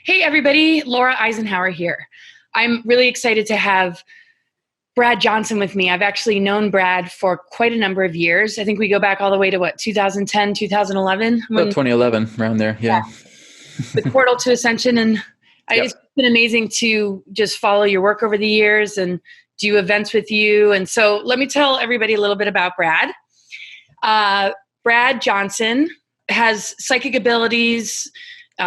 Hey, everybody. Laura Eisenhower here. I'm really excited to have Brad Johnson with me. I've actually known Brad for quite a number of years. I think we go back all the way to 2010, 2011? About 2011, around there, yeah. With Portal to Ascension. And it's Yep. been amazing to just follow your work over the years and do events with you. And so let me tell everybody a little bit about Brad. Brad Johnson has psychic abilities.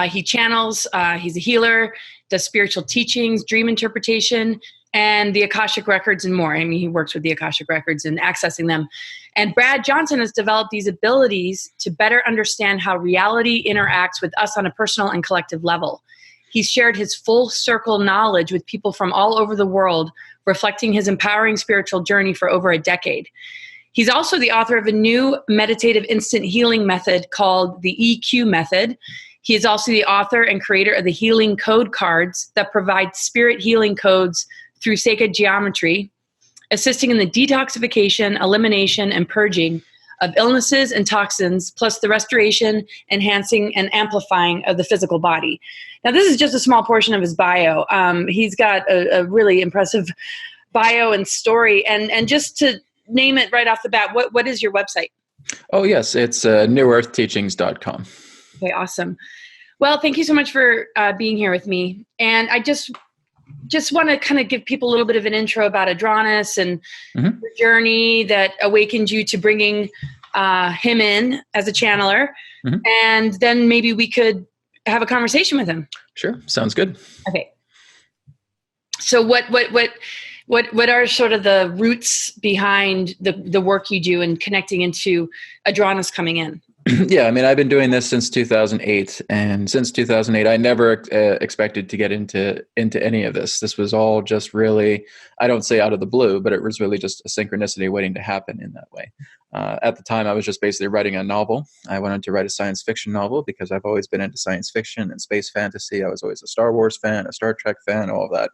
He channels, he's a healer, does spiritual teachings, dream interpretation, and the Akashic Records and more. I mean, he works with the Akashic Records and accessing them. And Brad Johnson has developed these abilities to better understand how reality interacts with us on a personal and collective level. He's shared his full circle knowledge with people from all over the world, reflecting his empowering spiritual journey for over a decade. He's also the author of a new meditative instant healing method called the EQ method. He is also the author and creator of the healing code cards that provide spirit healing codes through sacred geometry, assisting in the detoxification, elimination, and purging of illnesses and toxins, plus the restoration, enhancing, and amplifying of the physical body. Now, this is just a small portion of his bio. He's got a really impressive bio and story. And just to name it right off the bat, what is your website? Oh, yes, it's newearthteachings.com. Okay, awesome. Well, thank you so much for being here with me. And I just want to kind of give people a little bit of an intro about Adronis and the journey that awakened you to bringing him in as a channeler. And then maybe we could have a conversation with him. Sure, sounds good. Okay. So what are sort of the roots behind the work you do and connecting into Adronis coming in? Yeah, I mean, I've been doing this since 2008, and since 2008, I never expected to get into any of this. This was all just really, I don't say out of the blue, but it was really just a synchronicity waiting to happen in that way. At the time, I was just basically writing a novel. I wanted to write a science fiction novel because I've always been into science fiction and space fantasy. I was always a Star Wars fan, a Star Trek fan, all of that.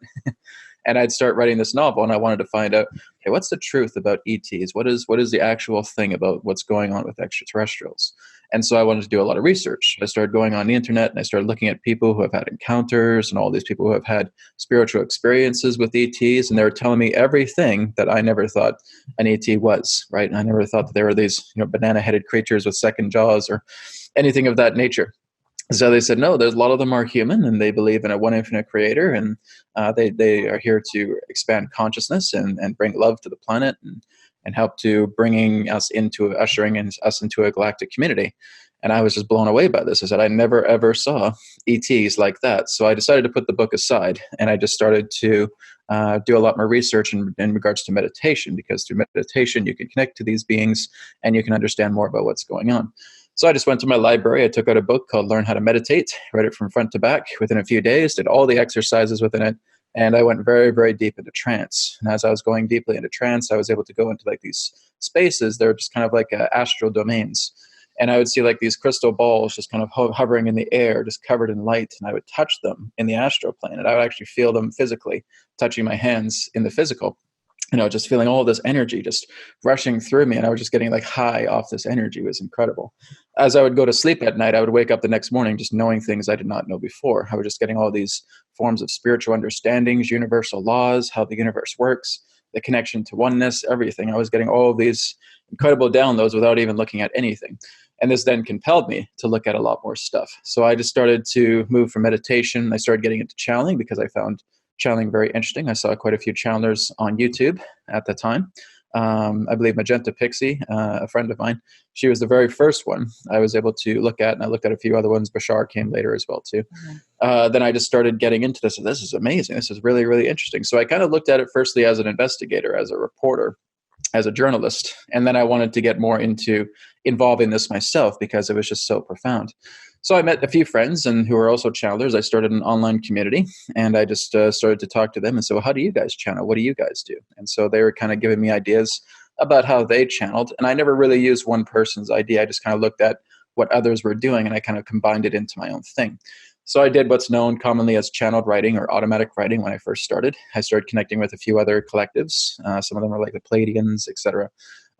And I'd start writing this novel, and I wanted to find out, okay, what's the truth about ETs? What is the actual thing about what's going on with extraterrestrials? And so I wanted to do a lot of research. I started going on the internet, and I started looking at people who have had encounters and all these people who have had spiritual experiences with ETs, and they were telling me everything that I never thought an ET was, right? And I never thought that there were these, banana-headed creatures with second jaws or anything of that nature. So they said, no, there's a lot of them are human, and they believe in a one infinite creator, and they are here to expand consciousness and bring love to the planet and help to ushering us into a galactic community. And I was just blown away by this. I said, I never, ever saw ETs like that. So I decided to put the book aside, and I just started to do a lot more research in regards to meditation, because through meditation, you can connect to these beings and you can understand more about what's going on. So I just went to my library. I took out a book called Learn How to Meditate, read it from front to back within a few days, did all the exercises within it, and I went very, very deep into trance. And as I was going deeply into trance, I was able to go into like these spaces. They're just kind of like astral domains. And I would see like these crystal balls just kind of hovering in the air, just covered in light. And I would touch them in the astral plane, and I would actually feel them physically, touching my hands in the physical. Just feeling all this energy just rushing through me. And I was just getting like high off this energy. It was incredible. As I would go to sleep at night, I would wake up the next morning just knowing things I did not know before. I was just getting all these forms of spiritual understandings, universal laws, how the universe works, the connection to oneness, everything. I was getting all of these incredible downloads without even looking at anything. And this then compelled me to look at a lot more stuff. So I just started to move from meditation. I started getting into channeling because I found channeling very interesting. I saw quite a few channelers on YouTube at the time. I believe Magenta Pixie, a friend of mine, she was the very first one I was able to look at, and I looked at a few other ones. Bashar came later as well too. Then I just started getting into this. This is amazing. This is really, really interesting. So I kind of looked at it firstly as an investigator, as a reporter, as a journalist, and then I wanted to get more into involving this myself because it was just so profound. So I met a few friends and who are also channelers. I started an online community, and I just started to talk to them and say, well, how do you guys channel? What do you guys do? And so they were kind of giving me ideas about how they channeled. And I never really used one person's idea. I just kind of looked at what others were doing, and I kind of combined it into my own thing. So I did what's known commonly as channeled writing or automatic writing when I first started. I started connecting with a few other collectives. Some of them are like the Palladians, etc.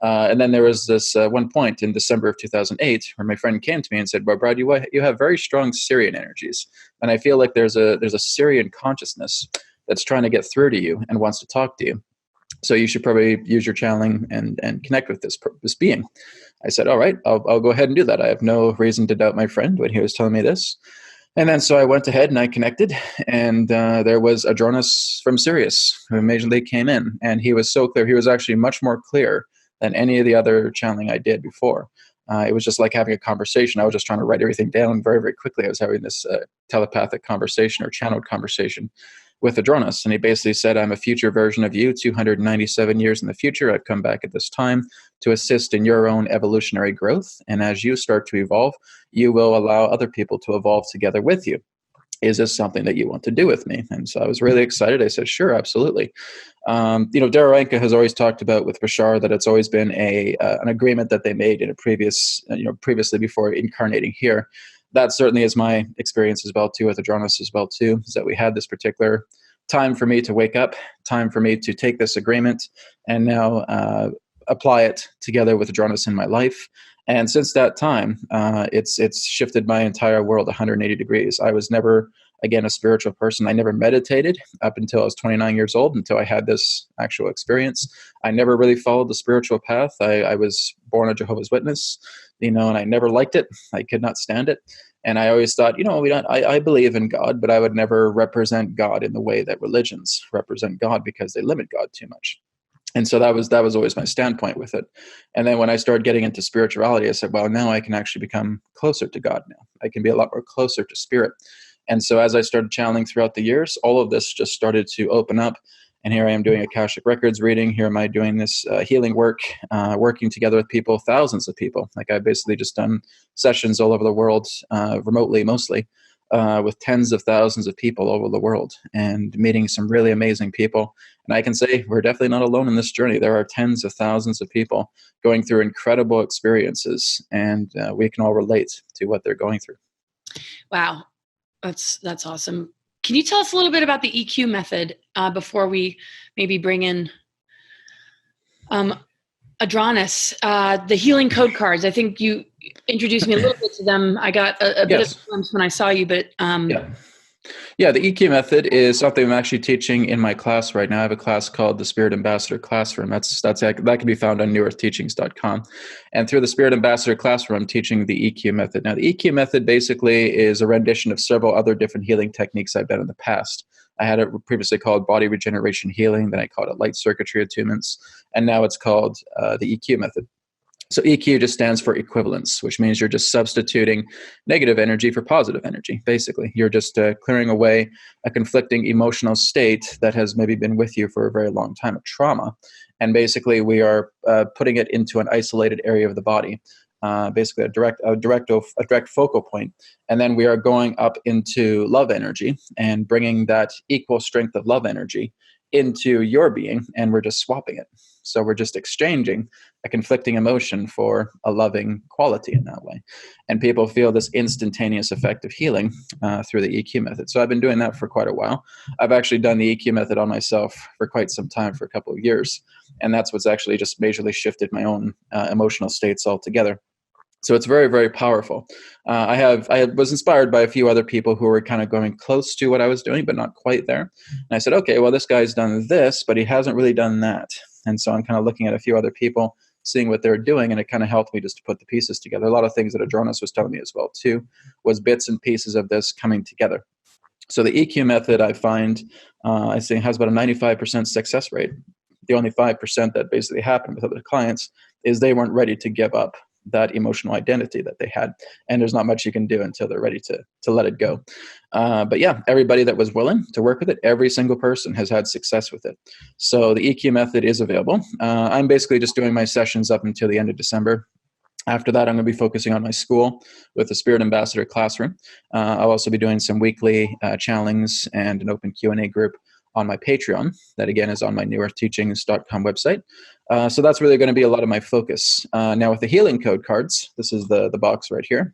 And then there was this one point in December of 2008 where my friend came to me and said, well, Brad, you have very strong Syrian energies. And I feel like there's a Syrian consciousness that's trying to get through to you and wants to talk to you. So you should probably use your channeling and connect with this being. I said, all right, I'll go ahead and do that. I have no reason to doubt my friend when he was telling me this. And then so I went ahead and I connected, and there was Adronis from Sirius who immediately came in, and he was so clear. He was actually much more clear than any of the other channeling I did before. It was just like having a conversation. I was just trying to write everything down very, very quickly. I was having this telepathic conversation or channeled conversation with Adronis. And he basically said, I'm a future version of you, 297 years in the future. I've come back at this time to assist in your own evolutionary growth. And as you start to evolve, you will allow other people to evolve together with you. Is this something that you want to do with me? And so I was really excited. I said, sure, absolutely. Daroenka has always talked about with Bashar that it's always been an agreement that they made in a previously before incarnating here. That certainly is my experience as well too, with Adronis as well too, is that we had this particular time for me to wake up, time for me to take this agreement and now apply it together with Adronis in my life. And since that time, it's shifted my entire world 180 degrees. I was never, again, a spiritual person. I never meditated up until I was 29 years old, until I had this actual experience. I never really followed the spiritual path. I was born a Jehovah's Witness, and I never liked it. I could not stand it. And I always thought, I believe in God, but I would never represent God in the way that religions represent God, because they limit God too much. And so that was always my standpoint with it. And then when I started getting into spirituality, I said, well, now I can actually become closer to God now. I can be a lot more closer to spirit. And so as I started channeling throughout the years, all of this just started to open up. And here I am doing Akashic Records reading. Here am I doing this healing work, working together with people, thousands of people. Like I've basically just done sessions all over the world, remotely mostly, with tens of thousands of people all over the world, and meeting some really amazing people. And I can say we're definitely not alone in this journey. There are tens of thousands of people going through incredible experiences, and we can all relate to what they're going through. Wow. That's awesome. Can you tell us a little bit about the EQ method before we maybe bring in Adronis, the healing code cards? I think you introduced me a little bit to them. I got a bit of a glimpse when I saw you, but Yeah, the EQ method is something I'm actually teaching in my class right now. I have a class called the Spirit Ambassador Classroom. That can be found on newearthteachings.com. And through the Spirit Ambassador Classroom, I'm teaching the EQ method. Now, the EQ method basically is a rendition of several other different healing techniques I've done in the past. I had it previously called body regeneration healing, then I called it light circuitry attunements, and now it's called the EQ method. So EQ just stands for equivalence, which means you're just substituting negative energy for positive energy. Basically, you're just clearing away a conflicting emotional state that has maybe been with you for a very long time, a trauma. And basically, we are putting it into an isolated area of the body, basically a direct focal point. And then we are going up into love energy and bringing that equal strength of love energy into your being, and we're just swapping it. So we're just exchanging a conflicting emotion for a loving quality in that way. And people feel this instantaneous effect of healing through the EQ method. So I've been doing that for quite a while. I've actually done the EQ method on myself for quite some time, for a couple of years. And that's what's actually just majorly shifted my own emotional states altogether. So it's very, very powerful. I was inspired by a few other people who were kind of going close to what I was doing, but not quite there. And I said, okay, well, this guy's done this, but he hasn't really done that. And so I'm kind of looking at a few other people, seeing what they're doing, and it kind of helped me just to put the pieces together. A lot of things that Adronis was telling me as well, too, was bits and pieces of this coming together. So the EQ method, I find, I think has about a 95% success rate. The only 5% that basically happened with other clients is they weren't ready to give up that emotional identity that they had. And there's not much you can do until they're ready to let it go. But yeah, everybody that was willing to work with it, every single person has had success with it. So the EQ method is available. I'm basically just doing my sessions up until the end of December. After that, I'm going to be focusing on my school with the Spirit Ambassador Classroom. I'll also be doing some weekly channelings and an open Q&A group on my Patreon. That again is on my newearthteachings.com website. So that's really going to be a lot of my focus. Now with the healing code cards, this is the box right here.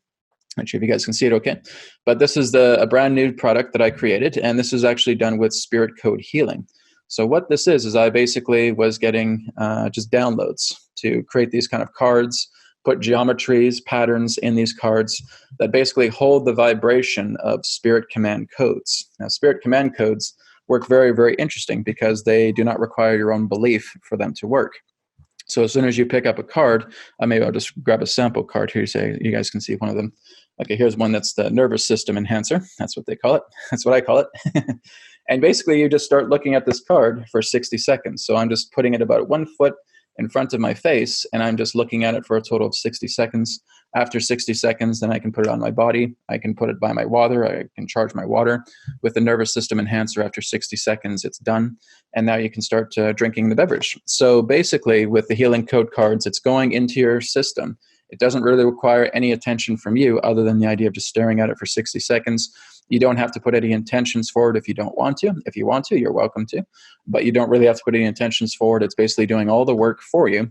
Not sure if you guys can see it okay. But this is a brand new product that I created, and this is actually done with spirit code healing. So what this is I basically was getting just downloads to create these kind of cards, put geometries, patterns in these cards that basically hold the vibration of spirit command codes. Now, spirit command codes work very, very interesting because they do not require your own belief for them to work. So as soon as you pick up a card, maybe I'll just grab a sample card here so you guys can see one of them. Okay, here's one that's the nervous system enhancer. That's what they call it. That's what I call it. And basically, you just start looking at this card for 60 seconds. So I'm just putting it about 1 foot in front of my face, and I'm just looking at it for a total of 60 seconds. After 60 seconds, then I can put it on my body. I can put it by my water. I can charge my water. With the nervous system enhancer, after 60 seconds, it's done. And now you can start drinking the beverage. So basically, with the healing code cards, it's going into your system. It doesn't really require any attention from you other than the idea of just staring at it for 60 seconds. You don't have to put any intentions forward if you don't want to. If you want to, you're welcome to. But you don't really have to put any intentions forward. It's basically doing all the work for you.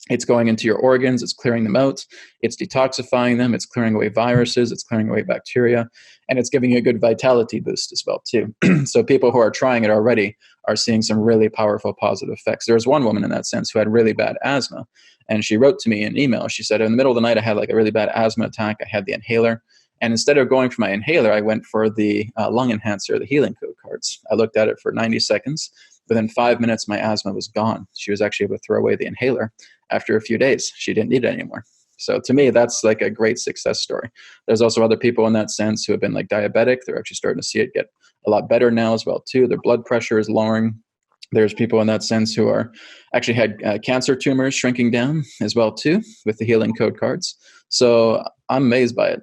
It's going into your organs, it's clearing them out, it's detoxifying them, it's clearing away viruses, it's clearing away bacteria, and it's giving you a good vitality boost as well too. So people who are trying it already are seeing some really powerful positive effects. There was one woman in that sense who had really bad asthma, and she wrote to me in an email. She said, in the middle of the night, I had like a really bad asthma attack. I had the inhaler. And instead of going for my inhaler, I went for the lung enhancer, the healing code cards. I looked at it for 90 seconds. Within 5 minutes, my asthma was gone. She was actually able to throw away the inhaler after a few days. She didn't need it anymore. So to me, that's like a great success story. There's also other people in that sense who have been like diabetic. They're actually starting to see it get a lot better now as well too. Their blood pressure is lowering. There's people in that sense who are actually had cancer tumors shrinking down as well too with the healing code cards. So I'm amazed by it.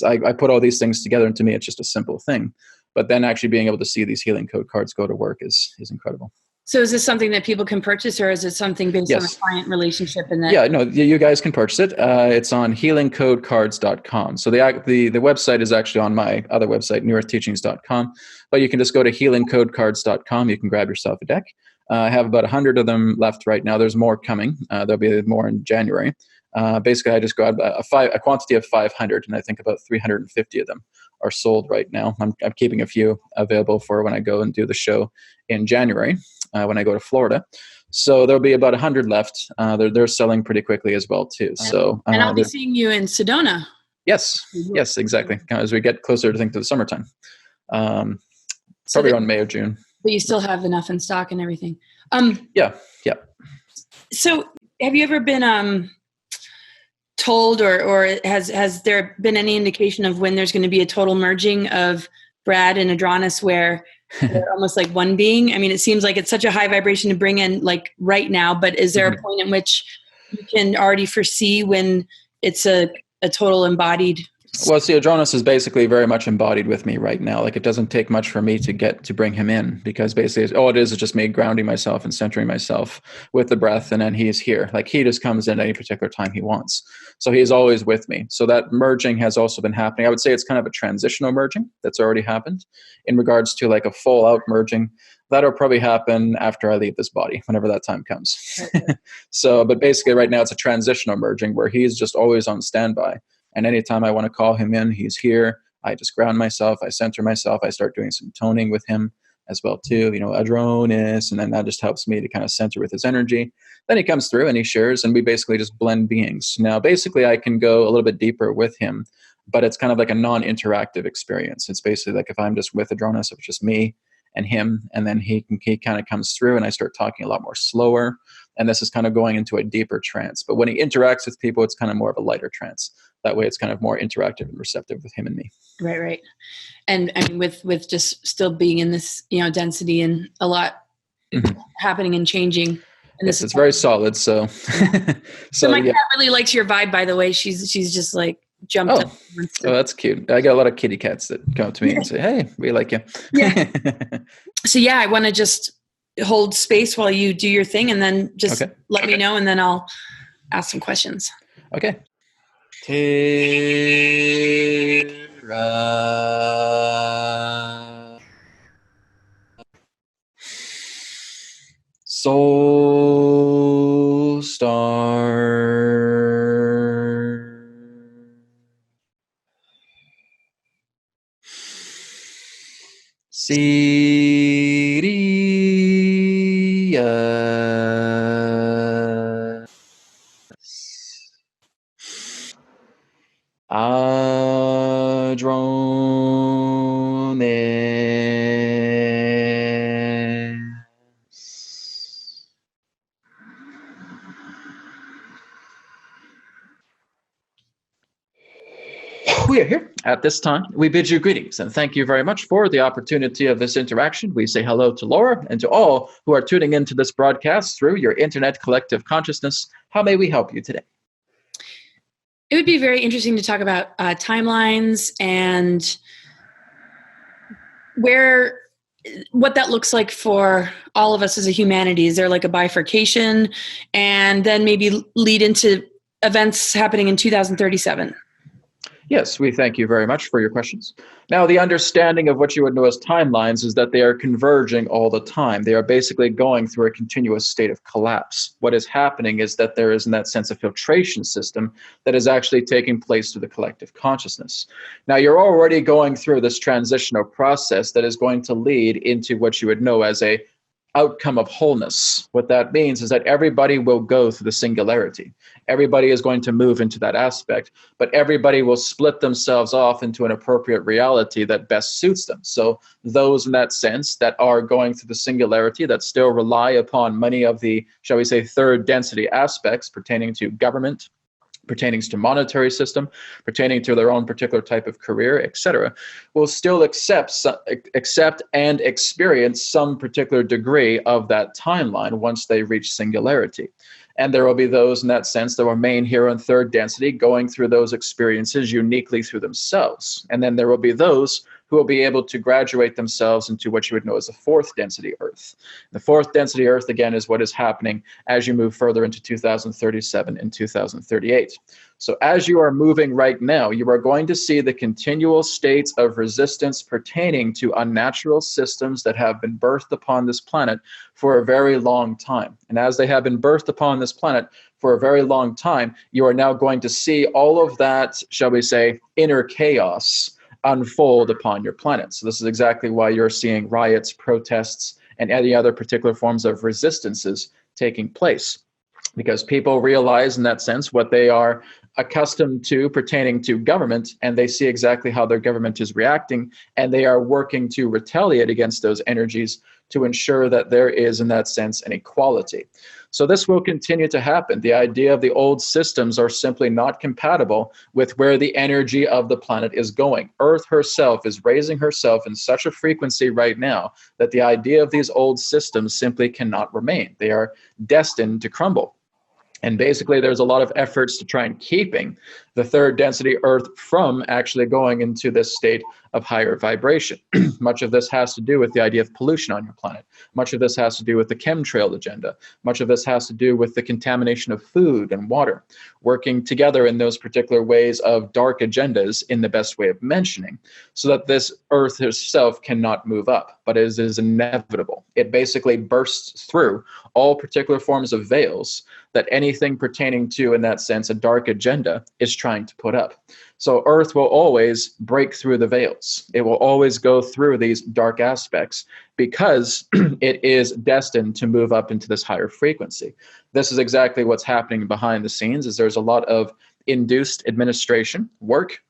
I put all these things together, and to me, it's just a simple thing. But then actually being able to see these healing code cards go to work is incredible. So is this something that people can purchase, or is it something based on a client relationship? And that? Yeah, no, you guys can purchase it. It's on healingcodecards.com. So the website is actually on my other website, newearthteachings.com. But you can just go to healingcodecards.com. You can grab yourself a deck. I have about 100 of them left right now. There's more coming. There'll be more in January. Basically, I just grabbed a quantity of 500, and I think about 350 of them are sold right now. I'm keeping a few available for when I go and do the show in January, when I go to Florida. So there'll be about 100 left. They're selling pretty quickly as well too. So and I'll be seeing you in Sedona. Yes, exactly. As we get closer to the summertime, probably around May or June. But you still have enough in stock and everything. Yeah. So have you ever been told, or has there been any indication of when there's going to be a total merging of Brad and Adronis, where they're almost like one being? I mean, it seems like it's such a high vibration to bring in like right now, but is there a point in which you can already foresee when it's a total embodied? Well, see, Adronis is basically very much embodied with me right now. Like, it doesn't take much for me to bring him in, because basically all it is just me grounding myself and centering myself with the breath, and then he's here. Like, he just comes in at any particular time he wants. So he's always with me. So that merging has also been happening. I would say it's kind of a transitional merging that's already happened. In regards to like a full out merging, that'll probably happen after I leave this body, whenever that time comes. So, but basically right now it's a transitional merging where he's just always on standby. And anytime I want to call him in, he's here. I just ground myself. I center myself. I start doing some toning with him as well too. Adronis, and then that just helps me to kind of center with his energy. Then he comes through and he shares, and we basically just blend beings. Now, basically, I can go a little bit deeper with him, but it's kind of like a non-interactive experience. It's basically like if I'm just with Adronis, it's just me and him, and then he kind of comes through, and I start talking a lot more slower. And this is kind of going into a deeper trance. But when he interacts with people, it's kind of more of a lighter trance. That way it's kind of more interactive and receptive with him and me. Right. And I mean, with just still being in this, density and a lot happening and changing. And yes, it's very solid. So, so my cat really likes your vibe, by the way. She's just like jumped up. Oh, that's cute. I got a lot of kitty cats that come up to me and say, "Hey, we like you." Yeah. So I want to just hold space while you do your thing, and then just let me know, and then I'll ask some questions. Okay. Soul Star. City. we are here at this time. We bid you greetings and thank you very much for the opportunity of this interaction. We say hello to Laura and to all who are tuning into this broadcast through your internet collective consciousness. How may we help you today? It would be very interesting to talk about timelines and what that looks like for all of us as a humanity. Is there like a bifurcation, and then maybe lead into events happening in 2037? Yes, we thank you very much for your questions. Now, the understanding of what you would know as timelines is that they are converging all the time. They are basically going through a continuous state of collapse. What is happening is that there is, in that sense, a filtration system that is actually taking place through the collective consciousness. Now, you're already going through this transitional process that is going to lead into what you would know as a outcome of wholeness. What that means is that everybody will go through the singularity. Everybody is going to move into that aspect, but everybody will split themselves off into an appropriate reality that best suits them. So those in that sense that are going through the singularity, that still rely upon many of the, shall we say, third density aspects pertaining to government, pertaining to monetary system, pertaining to their own particular type of career, etc., will still accept and experience some particular degree of that timeline once they reach singularity. And there will be those in that sense that remain here in third density going through those experiences uniquely through themselves. And then there will be those who will be able to graduate themselves into what you would know as a fourth density Earth. The fourth density Earth, again, is what is happening as you move further into 2037 and 2038. So as you are moving right now, you are going to see the continual states of resistance pertaining to unnatural systems that have been birthed upon this planet for a very long time. And as they have been birthed upon this planet for a very long time, you are now going to see all of that, shall we say, inner chaos unfold upon your planet. So this is exactly why you're seeing riots, protests, and any other particular forms of resistances taking place. Because people realize in that sense what they are accustomed to pertaining to government, and they see exactly how their government is reacting, and they are working to retaliate against those energies to ensure that there is, in that sense, an equality. So this will continue to happen. The idea of the old systems are simply not compatible with where the energy of the planet is going. Earth herself is raising herself in such a frequency right now that the idea of these old systems simply cannot remain. They are destined to crumble. And basically, there's a lot of efforts to try and keeping the third density Earth from actually going into this state of higher vibration. Much of this has to do with the idea of pollution on your planet. Much of this has to do with the chemtrail agenda. Much of this has to do with the contamination of food and water, working together in those particular ways of dark agendas in the best way of mentioning, so that this Earth itself cannot move up, but it is inevitable. It basically bursts through all particular forms of veils that anything pertaining to, in that sense, a dark agenda is trying to put up. So Earth will always break through the veils. It will always go through these dark aspects because it is destined to move up into this higher frequency. This is exactly what's happening behind the scenes, is there's a lot of induced administration work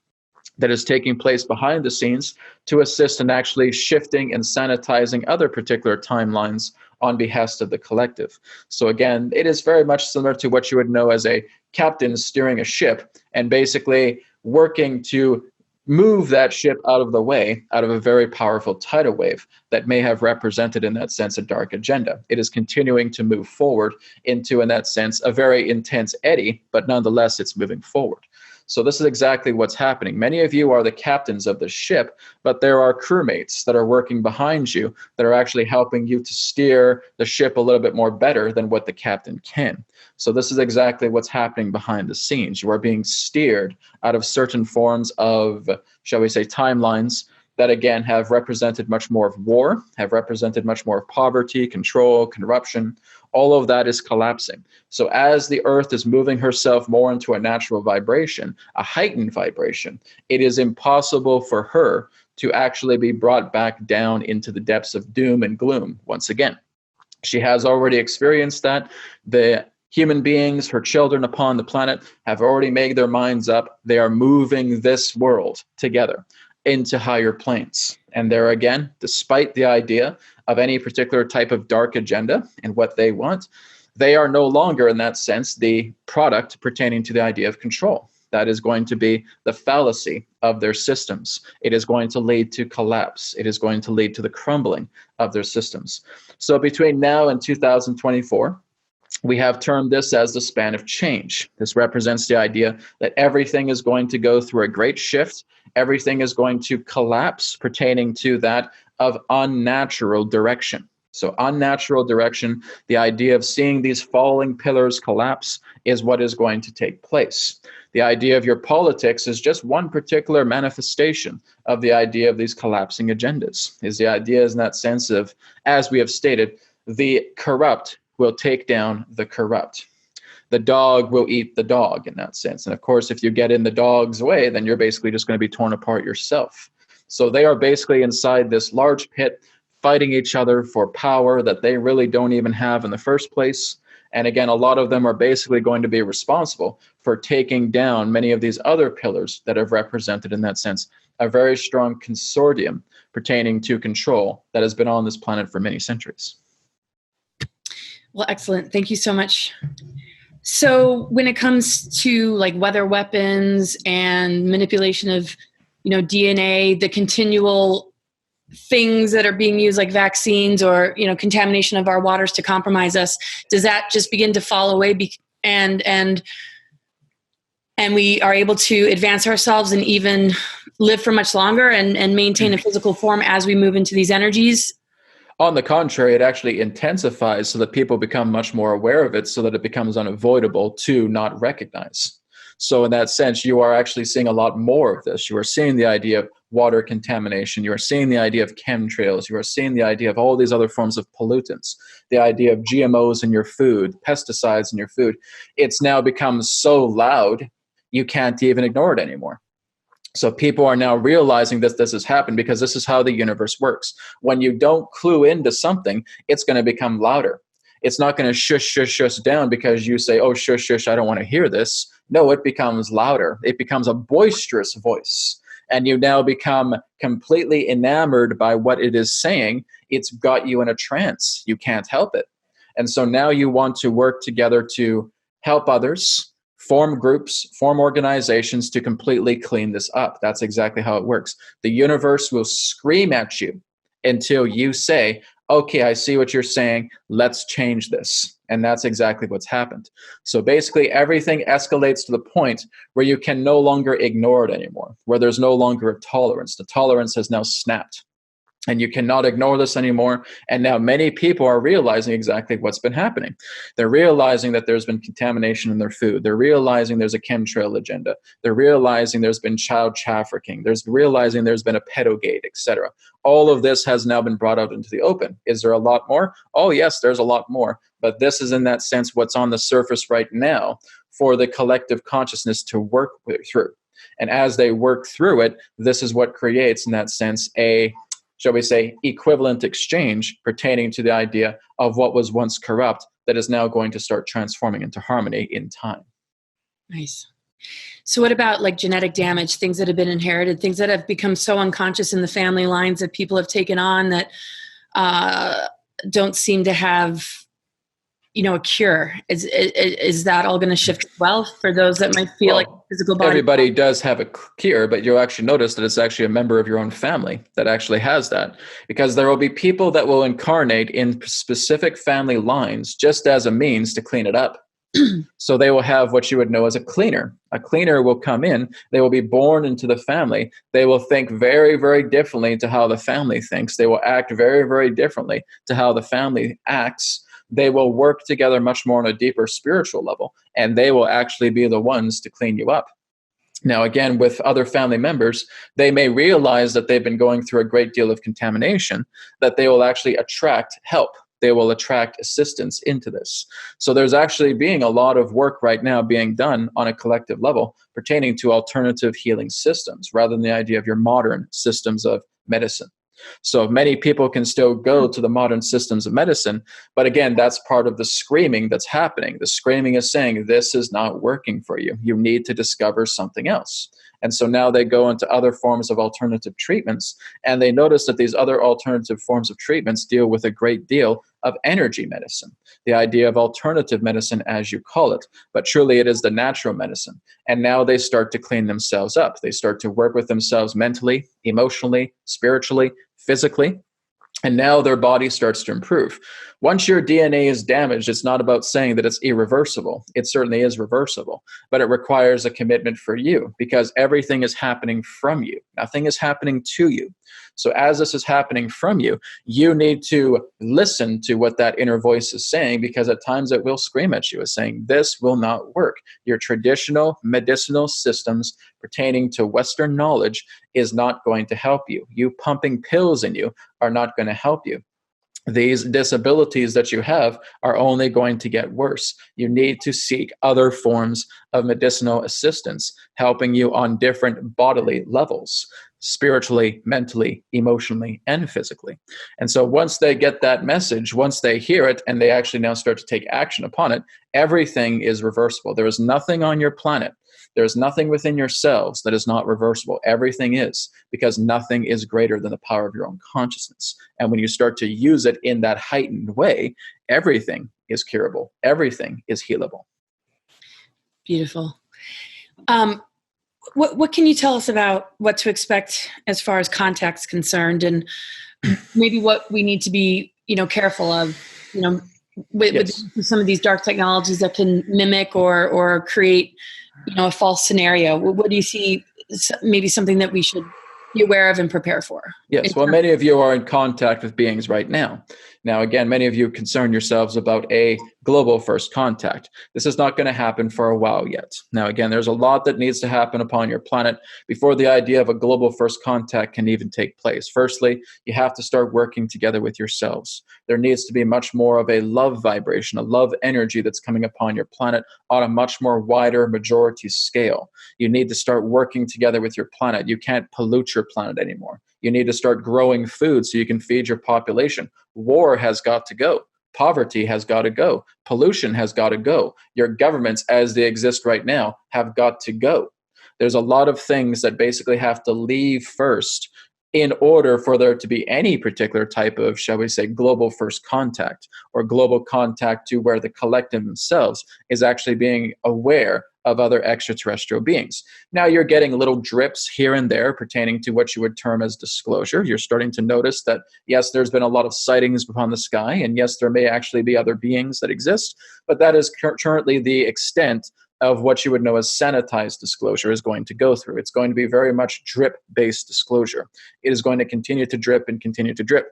that is taking place behind the scenes to assist in actually shifting and sanitizing other particular timelines on behest of the collective. So again, it is very much similar to what you would know as a captain steering a ship and basically working to move that ship out of the way, out of a very powerful tidal wave that may have represented, in that sense, a dark agenda. It is continuing to move forward into, in that sense, a very intense eddy, but nonetheless, it's moving forward. So this is exactly what's happening. Many of you are the captains of the ship, but there are crewmates that are working behind you that are actually helping you to steer the ship a little bit more better than what the captain can. So this is exactly what's happening behind the scenes. You are being steered out of certain forms of, shall we say, timelines that, again, have represented much more of war, have represented much more of poverty, control, corruption. All of that is collapsing. So as the Earth is moving herself more into a natural vibration, a heightened vibration, it is impossible for her to actually be brought back down into the depths of doom and gloom once again. She has already experienced that. The human beings, her children upon the planet, have already made their minds up. They are moving this world together into higher planes. And there again, despite the idea of any particular type of dark agenda and what they want, they are no longer, in that sense, the product pertaining to the idea of control. That is going to be the fallacy of their systems. It is going to lead to collapse. It is going to lead to the crumbling of their systems. So between now and 2024, we have termed this as the span of change. This represents the idea that everything is going to go through a great shift. Everything is going to collapse pertaining to that of unnatural direction. So unnatural direction, the idea of seeing these falling pillars collapse, is what is going to take place. The idea of your politics is just one particular manifestation of the idea of these collapsing agendas. Is the idea in that sense of, as we have stated, the corrupt will take down the corrupt. The dog will eat the dog in that sense. And of course, if you get in the dog's way, then you're basically just going to be torn apart yourself. So they are basically inside this large pit, fighting each other for power that they really don't even have in the first place. And again, a lot of them are basically going to be responsible for taking down many of these other pillars that have represented, in that sense, a very strong consortium pertaining to control that has been on this planet for many centuries. Well, excellent. Thank you so much. So when it comes to like weather weapons and manipulation of, DNA, the continual things that are being used like vaccines or, contamination of our waters to compromise us, does that just begin to fall away and we are able to advance ourselves and even live for much longer and maintain a physical form as we move into these energies? On the contrary, it actually intensifies so that people become much more aware of it, so that it becomes unavoidable to not recognize. So in that sense, you are actually seeing a lot more of this. You are seeing the idea of water contamination. You are seeing the idea of chemtrails. You are seeing the idea of all these other forms of pollutants, the idea of GMOs in your food, pesticides in your food. It's now become so loud, you can't even ignore it anymore. So people are now realizing that this has happened because this is how the universe works. When you don't clue into something, it's going to become louder. It's not going to shush, shush, shush down because you say, oh, shush, shush, I don't want to hear this. No, it becomes louder. It becomes a boisterous voice. And you now become completely enamored by what it is saying. It's got you in a trance. You can't help it. And so now you want to work together to help others, form groups, form organizations to completely clean this up. That's exactly how it works. The universe will scream at you until you say, okay, I see what you're saying. Let's change this. And that's exactly what's happened. So basically everything escalates to the point where you can no longer ignore it anymore, where there's no longer a tolerance. The tolerance has now snapped. And you cannot ignore this anymore. And now many people are realizing exactly what's been happening. They're realizing that there's been contamination in their food. They're realizing there's a chemtrail agenda. They're realizing there's been child trafficking. There's realizing there's been a pedogate, etc. All of this has now been brought out into the open. Is there a lot more? Oh, yes, there's a lot more. But this is in that sense what's on the surface right now for the collective consciousness to work through. And as they work through it, this is what creates, in that sense, a, shall we say, equivalent exchange pertaining to the idea of what was once corrupt that is now going to start transforming into harmony in time. Nice. So what about like genetic damage, things that have been inherited, things that have become so unconscious in the family lines that people have taken on that don't seem to have, a cure? Is that all going to shift as well for those that might feel like physical body? Everybody does have a cure, but you'll actually notice that it's actually a member of your own family that actually has that, because there will be people that will incarnate in specific family lines just as a means to clean it up. So they will have what you would know as a cleaner. A cleaner will come in, they will be born into the family. They will think very, very differently to how the family thinks. They will act very, very differently to how the family acts. They will work together much more on a deeper spiritual level, and they will actually be the ones to clean you up. Now, again, with other family members, they may realize that they've been going through a great deal of contamination, that they will actually attract help. They will attract assistance into this. So there's actually being a lot of work right now being done on a collective level pertaining to alternative healing systems rather than the idea of your modern systems of medicine. So many people can still go to the modern systems of medicine, but again, that's part of the screaming that's happening. The screaming is saying, this is not working for you. You need to discover something else. And so now they go into other forms of alternative treatments, and they notice that these other alternative forms of treatments deal with a great deal of energy medicine, the idea of alternative medicine, as you call it, but truly it is the natural medicine. And now they start to clean themselves up. They start to work with themselves mentally, emotionally, spiritually, physically, and now their body starts to improve. Once your DNA is damaged, it's not about saying that it's irreversible. It certainly is reversible, but it requires a commitment for you, because everything is happening from you. Nothing is happening to you. So as this is happening from you, you need to listen to what that inner voice is saying, because at times it will scream at you as saying, this will not work. Your traditional medicinal systems pertaining to Western knowledge is not going to help you. You pumping pills in you are not going to help you. These disabilities that you have are only going to get worse. You need to seek other forms of medicinal assistance, helping you on different bodily levels, spiritually, mentally, emotionally, and physically. And so once they get that message, once they hear it, and they actually now start to take action upon it, everything is reversible. There is nothing on your planet, there's nothing within yourselves that is not reversible. Everything is, because nothing is greater than the power of your own consciousness. And when you start to use it in that heightened way, everything is curable. Everything is healable. Beautiful. What can you tell us about what to expect as far as contact's concerned, and maybe what we need to be, careful of, with some of these dark technologies that can mimic or create, a false scenario? What do you see? Maybe something that we should be aware of and prepare for? Yes. Well, many of you are in contact with beings right now. Now, again, many of you concern yourselves about a global first contact. This is not going to happen for a while yet. Now, again, there's a lot that needs to happen upon your planet before the idea of a global first contact can even take place. Firstly, you have to start working together with yourselves. There needs to be much more of a love vibration, a love energy that's coming upon your planet on a much more wider majority scale. You need to start working together with your planet. You can't pollute your planet anymore. You need to start growing food so you can feed your population. War has got to go. Poverty has got to go. Pollution has got to go. Your governments, as they exist right now, have got to go. There's a lot of things that basically have to leave first in order for there to be any particular type of, shall we say, global first contact, or global contact to where the collective themselves is actually being aware of other extraterrestrial beings. Now you're getting little drips here and there pertaining to what you would term as disclosure. You're starting to notice that, yes, there's been a lot of sightings upon the sky, and yes, there may actually be other beings that exist, but that is currently the extent of what you would know as sanitized disclosure is going to go through. It's going to be very much drip-based disclosure. It is going to continue to drip and continue to drip.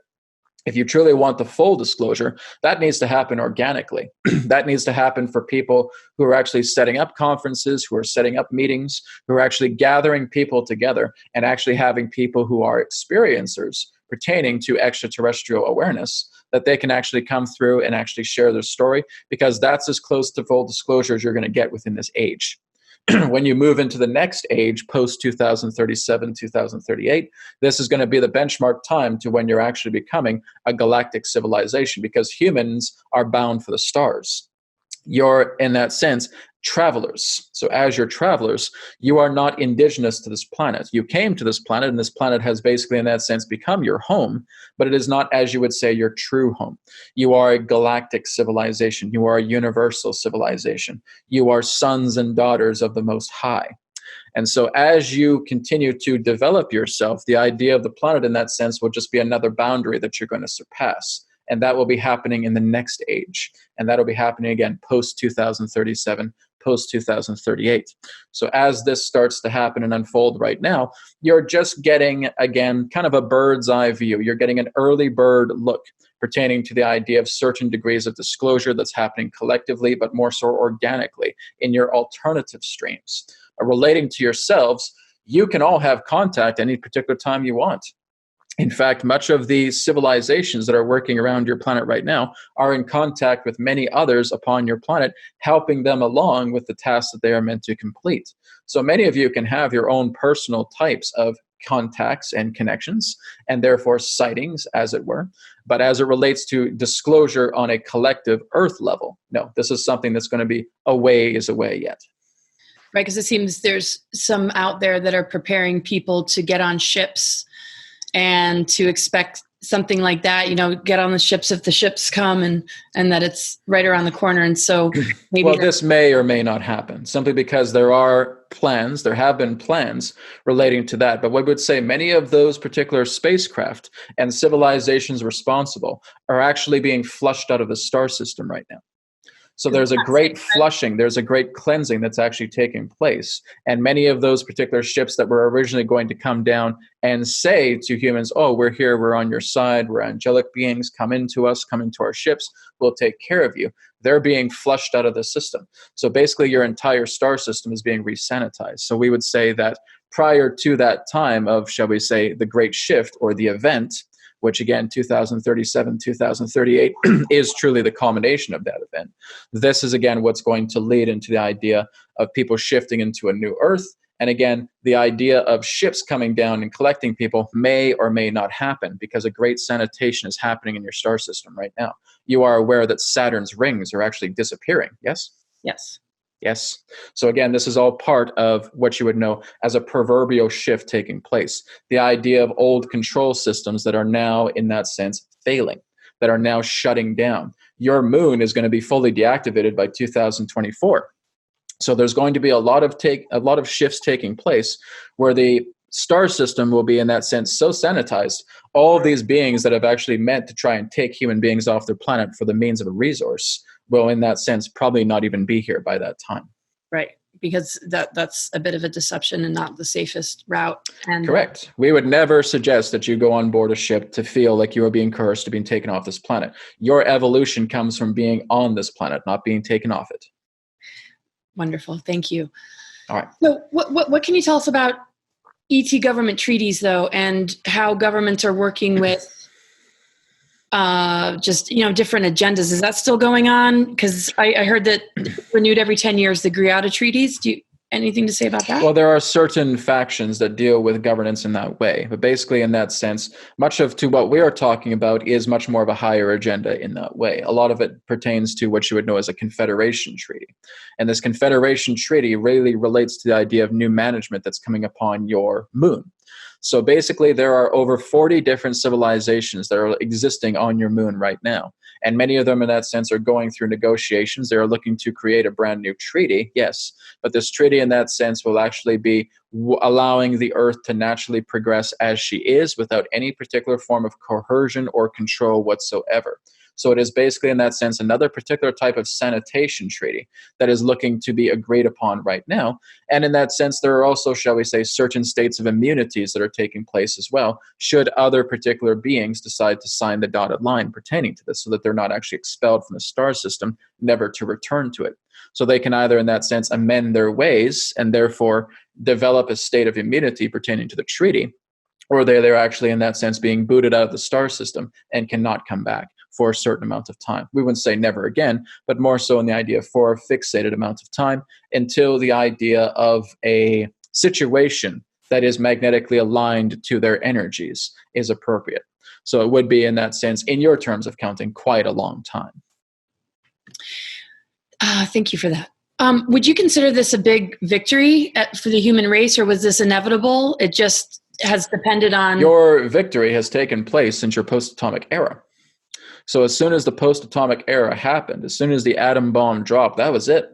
If you truly want the full disclosure, that needs to happen organically. That needs to happen for people who are actually setting up conferences, who are setting up meetings, who are actually gathering people together and actually having people who are experiencers pertaining to extraterrestrial awareness, that they can actually come through and actually share their story, because that's as close to full disclosure as you're going to get within this age. When you move into the next age, post 2037, 2038, this is going to be the benchmark time to when you're actually becoming a galactic civilization, because humans are bound for the stars. You're, in that sense, travelers. So as you're travelers, you are not indigenous to this planet. You came to this planet, and this planet has basically, in that sense, become your home, but it is not, as you would say, your true home. You are a galactic civilization. You are a universal civilization. You are sons and daughters of the Most High. And so as you continue to develop yourself, the idea of the planet, in that sense, will just be another boundary that you're going to surpass. And that will be happening in the next age. And that'll be happening again post-2037, post-2038. So as this starts to happen and unfold right now, you're just getting, again, kind of a bird's eye view. You're getting an early bird look pertaining to the idea of certain degrees of disclosure that's happening collectively, but more so organically in your alternative streams. Relating to yourselves, you can all have contact any particular time you want. In fact, much of the civilizations that are working around your planet right now are in contact with many others upon your planet, helping them along with the tasks that they are meant to complete. So many of you can have your own personal types of contacts and connections, and therefore sightings, as it were. But as it relates to disclosure on a collective Earth level, no, this is something that's going to be a ways away yet. Right, because it seems there's some out there that are preparing people to get on ships and to expect something like that, get on the ships if the ships come, and that it's right around the corner. And so maybe well, this may or may not happen simply because there have been plans relating to that. But we would say many of those particular spacecraft and civilizations responsible are actually being flushed out of the star system right now. So there's a great flushing, there's a great cleansing that's actually taking place. And many of those particular ships that were originally going to come down and say to humans, oh, we're here, we're on your side, we're angelic beings, come into us, come into our ships, we'll take care of you. They're being flushed out of the system. So basically your entire star system is being resanitized. So we would say that prior to that time of, shall we say, the great shift or the event, which again, 2037, 2038 is truly the culmination of that event. This is again what's going to lead into the idea of people shifting into a new Earth. And again, the idea of ships coming down and collecting people may or may not happen because a great sanitation is happening in your star system right now. You are aware that Saturn's rings are actually disappearing, yes? Yes. Yes. So again, this is all part of what you would know as a proverbial shift taking place. The idea of old control systems that are now, in that sense, failing, that are now shutting down. Your moon is going to be fully deactivated by 2024. So there's going to be a lot of shifts taking place where the star system will be, in that sense, so sanitized. All of these beings that have actually meant to try and take human beings off their planet for the means of a resource will, in that sense, probably not even be here by that time. Right, because that's a bit of a deception and not the safest route. And correct. We would never suggest that you go on board a ship to feel like you are being cursed to being taken off this planet. Your evolution comes from being on this planet, not being taken off it. Wonderful. Thank you. All right. So what can you tell us about ET government treaties, though, and how governments are working with different agendas? Is that still going on? Because I heard that renewed every 10 years, the Griata treaties. Do you anything to say about that? Well, there are certain factions that deal with governance in that way. But basically, in that sense, much of to what we are talking about is much more of a higher agenda in that way. A lot of it pertains to what you would know as a confederation treaty. And this confederation treaty really relates to the idea of new management that's coming upon your moon. So basically, there are over 40 different civilizations that are existing on your moon right now. And many of them, in that sense, are going through negotiations. They are looking to create a brand new treaty, yes. But this treaty, in that sense, will actually be allowing the Earth to naturally progress as she is without any particular form of coercion or control whatsoever. So it is basically, in that sense, another particular type of sanitation treaty that is looking to be agreed upon right now. And in that sense, there are also, shall we say, certain states of immunities that are taking place as well, should other particular beings decide to sign the dotted line pertaining to this, so that they're not actually expelled from the star system, never to return to it. So they can either, in that sense, amend their ways and therefore develop a state of immunity pertaining to the treaty, or they're actually, in that sense, being booted out of the star system and cannot come back for a certain amount of time. We wouldn't say never again, but more so in the idea for a fixated amount of time until the idea of a situation that is magnetically aligned to their energies is appropriate. So it would be, in that sense, in your terms of counting, quite a long time. Thank you for that. Would you consider this a big victory for the human race, or was this inevitable? It just has depended on... Your victory has taken place since your post-atomic era. So as soon as the post-atomic era happened, as soon as the atom bomb dropped, that was it.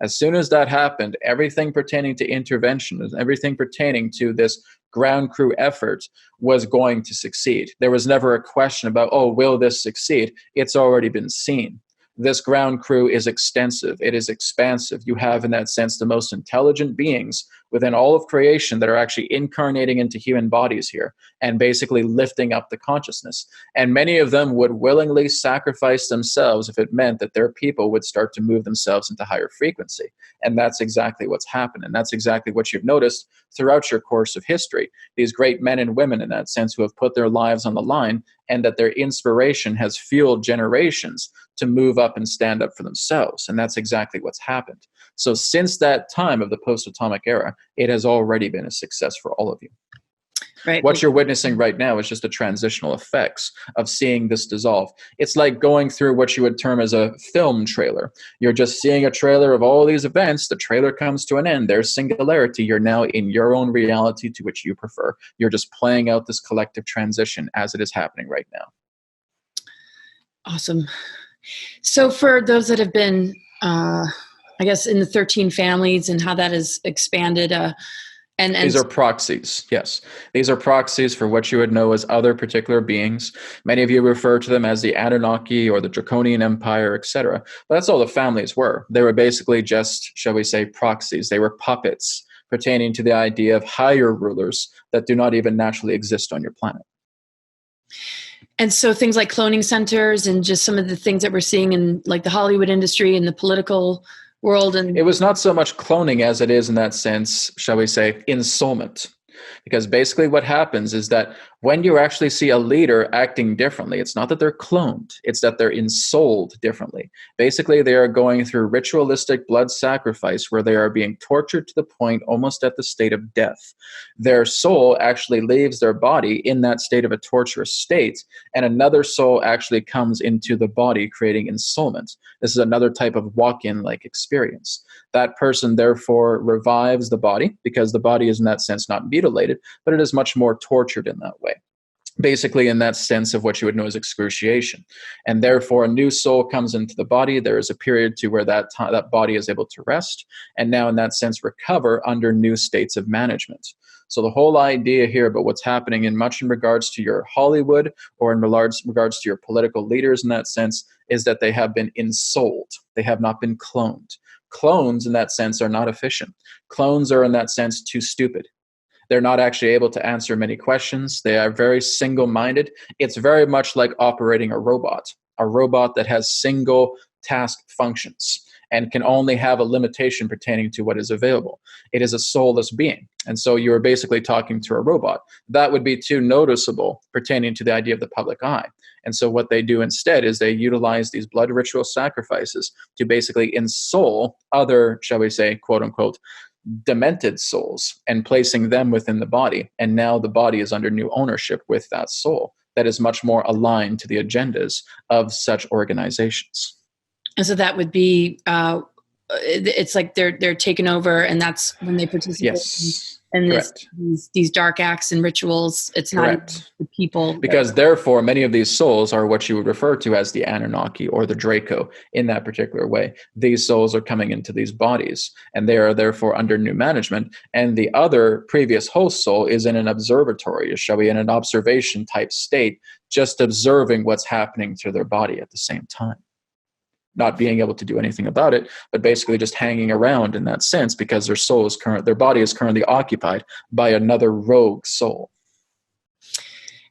As soon as that happened, everything pertaining to intervention, everything pertaining to this ground crew effort was going to succeed. There was never a question about, oh, will this succeed? It's already been seen. This ground crew is extensive. It is expansive. You have, in that sense, the most intelligent beings within all of creation that are actually incarnating into human bodies here and basically lifting up the consciousness. And many of them would willingly sacrifice themselves if it meant that their people would start to move themselves into higher frequency. And that's exactly what's happened. And that's exactly what you've noticed throughout your course of history. These great men and women, in that sense, who have put their lives on the line, and that their inspiration has fueled generations to move up and stand up for themselves. And that's exactly what's happened. So since that time of the post-atomic era, it has already been a success for all of you. Right. What you're witnessing right now is just the transitional effects of seeing this dissolve. It's like going through what you would term as a film trailer. You're just seeing a trailer of all these events. The trailer comes to an end. There's singularity. You're now in your own reality to which you prefer. You're just playing out this collective transition as it is happening right now. Awesome. So for those that have been, I guess, in the 13 families and how that has expanded, and these are proxies. Yes. These are proxies for what you would know as other particular beings. Many of you refer to them as the Anunnaki or the Draconian Empire, etc. But that's all the families were. They were basically just, shall we say, proxies. They were puppets pertaining to the idea of higher rulers that do not even naturally exist on your planet. And so things like cloning centers and just some of the things that we're seeing in like the Hollywood industry and the political world. And it was not so much cloning as it is in that sense, shall we say, ensoulment. Because basically what happens is that when you actually see a leader acting differently, it's not that they're cloned, it's that they're ensouled differently. Basically, they are going through ritualistic blood sacrifice where they are being tortured to the point almost at the state of death. Their soul actually leaves their body in that state of a torturous state, and another soul actually comes into the body, creating ensoulment. This is another type of walk-in-like experience. That person therefore revives the body because the body is in that sense not mutilated, but it is much more tortured in that way. Basically in that sense of what you would know as excruciation. And therefore a new soul comes into the body. There is a period to where that body is able to rest and now in that sense recover under new states of management. So the whole idea here about what's happening in regards to your Hollywood or in regards to your political leaders in that sense is that they have been ensouled. They have not been cloned. Clones in that sense are not efficient. Clones are in that sense too stupid. They're not actually able to answer many questions. They are very single-minded. It's very much like operating a robot that has single task functions and can only have a limitation pertaining to what is available. It is a soulless being. And so you are basically talking to a robot. That would be too noticeable pertaining to the idea of the public eye. And so what they do instead is they utilize these blood ritual sacrifices to basically ensoul other, shall we say, quote unquote, demented souls and placing them within the body. And now the body is under new ownership with that soul that is much more aligned to the agendas of such organizations. And so that would be, it's like they're taken over, and that's when they participate in these dark acts and rituals. It's not the people. Because therefore, many of these souls are what you would refer to as the Anunnaki or the Draco in that particular way. These souls are coming into these bodies, and they are therefore under new management. And the other previous host soul is in an observatory, shall we, in an observation type state, just observing what's happening to their body at the same time. Not being able to do anything about it, but basically just hanging around in that sense because their body is currently occupied by another rogue soul.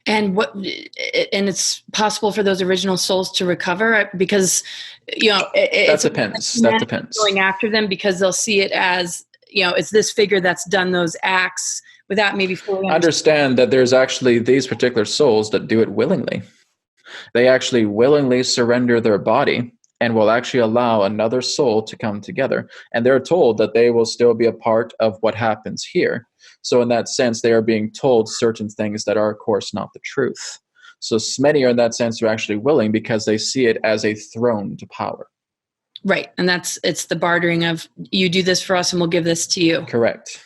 And it's possible for those original souls to recover because, that depends. That depends. Going after them because they'll see it as, it's this figure that's done those acts without maybe fully understand that there's actually these particular souls that do it willingly. They actually willingly surrender their body and will actually allow another soul to come together. And they're told that they will still be a part of what happens here. So in that sense, they are being told certain things that are, of course, not the truth. So many are in that sense are actually willing because they see it as a throne to power. Right. And it's the bartering of you do this for us and we'll give this to you. Correct.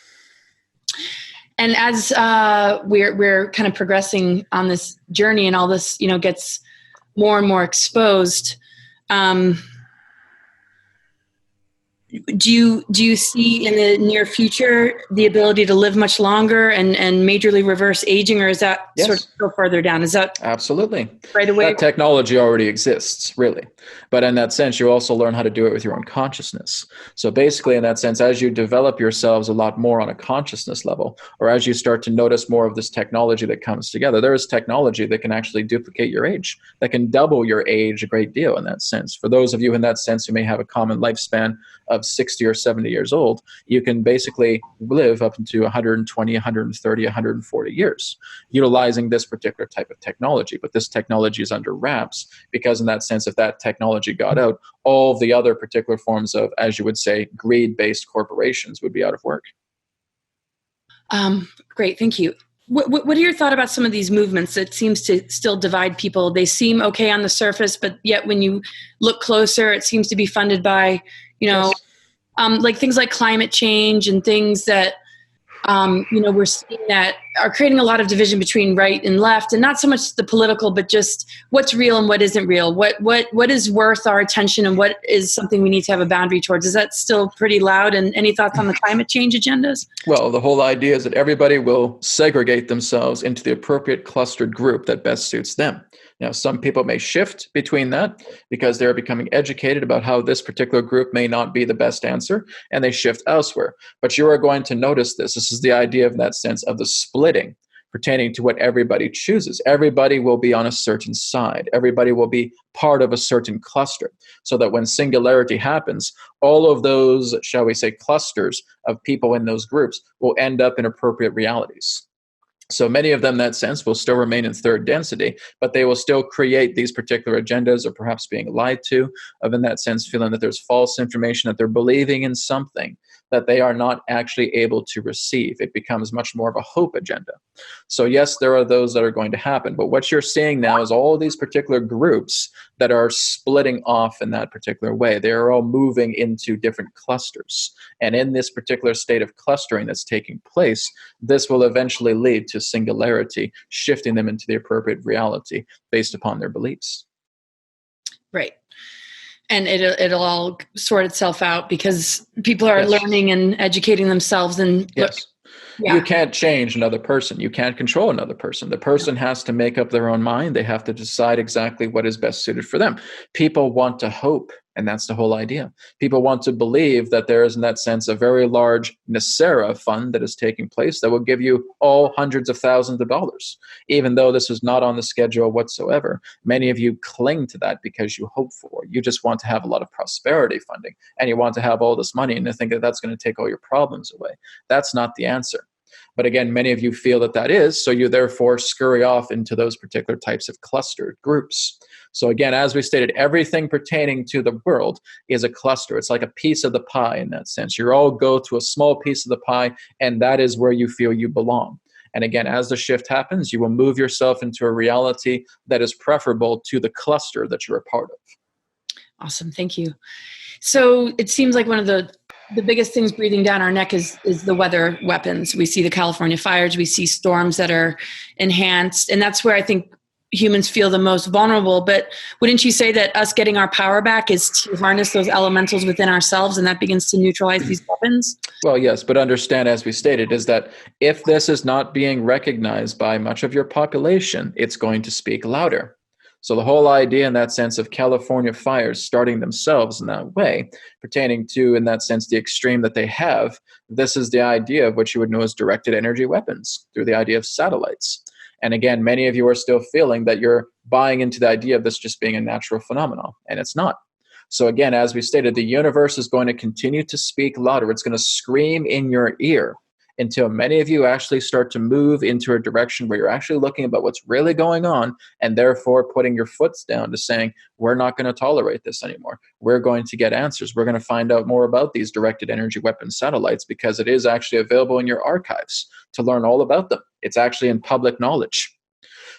And as we're kind of progressing on this journey and all this, gets more and more exposed, do you see in the near future the ability to live much longer and majorly reverse aging, or is that sort of go further down? Is that absolutely right away? That technology already exists, really. But in that sense, you also learn how to do it with your own consciousness. So basically, in that sense, as you develop yourselves a lot more on a consciousness level, or as you start to notice more of this technology that comes together, there is technology that can actually duplicate your age, that can double your age a great deal in that sense. For those of you in that sense who may have a common lifespan of 60 or 70 years old, you can basically live up into 120, 130, 140 years utilizing this particular type of technology. But this technology is under wraps because in that sense, if that technology got out, all of the other particular forms of, as you would say, greed-based corporations would be out of work. Great, thank you. What are your thoughts about some of these movements that seems to still divide people? They seem okay on the surface, but yet when you look closer, it seems to be funded by, Yes. like things like climate change and things that, we're seeing that are creating a lot of division between right and left, and not so much the political, but just what's real and what isn't real. What is worth our attention and what is something we need to have a boundary towards? Is that still pretty loud? And any thoughts on the climate change agendas? Well, the whole idea is that everybody will segregate themselves into the appropriate clustered group that best suits them. Now, some people may shift between that because they're becoming educated about how this particular group may not be the best answer, and they shift elsewhere. But you are going to notice this. This is the idea of that sense of the splitting pertaining to what everybody chooses. Everybody will be on a certain side. Everybody will be part of a certain cluster, so that when singularity happens, all of those, shall we say, clusters of people in those groups will end up in appropriate realities. So many of them, in that sense, will still remain in third density, but they will still create these particular agendas, or perhaps being lied to, of in that sense feeling that there's false information, that they're believing in something that they are not actually able to receive. It becomes much more of a hope agenda. So yes, there are those that are going to happen, but what you're seeing now is all these particular groups that are splitting off in that particular way. They are all moving into different clusters. And in this particular state of clustering that's taking place, this will eventually lead to singularity, shifting them into the appropriate reality based upon their beliefs. Right. And it'll all sort itself out because people are learning and educating themselves. And yes. You can't change another person. You can't control another person. The person has to make up their own mind. They have to decide exactly what is best suited for them. People want to hope, and that's the whole idea. People want to believe that there is, in that sense, a very large Nasera fund that is taking place that will give you all hundreds of thousands of dollars. Even though this is not on the schedule whatsoever, many of you cling to that because you hope for it. You just want to have a lot of prosperity funding, and you want to have all this money, and you think that that's going to take all your problems away. That's not the answer. But again, many of you feel that that is, so you therefore scurry off into those particular types of clustered groups. So again, as we stated, everything pertaining to the world is a cluster. It's like a piece of the pie in that sense. You all go to a small piece of the pie, and that is where you feel you belong. And again, as the shift happens, you will move yourself into a reality that is preferable to the cluster that you're a part of. Awesome. Thank you. So it seems like one of the biggest things breathing down our neck is the weather weapons. We see the California fires, we see storms that are enhanced, and that's where I think humans feel the most vulnerable. But wouldn't you say that us getting our power back is to harness those elementals within ourselves, and that begins to neutralize these weapons? Well, yes, but understand, as we stated, is that if this is not being recognized by much of your population, it's going to speak louder. So the whole idea in that sense of California fires starting themselves in that way, pertaining to, in that sense, the extreme that they have, this is the idea of what you would know as directed energy weapons through the idea of satellites. And again, many of you are still feeling that you're buying into the idea of this just being a natural phenomenon, and it's not. So again, as we stated, the universe is going to continue to speak louder. It's going to scream in your ear until many of you actually start to move into a direction where you're actually looking about what's really going on, and therefore putting your foot down to saying, we're not going to tolerate this anymore. We're going to get answers. We're going to find out more about these directed energy weapon satellites, because it is actually available in your archives to learn all about them. It's actually in public knowledge.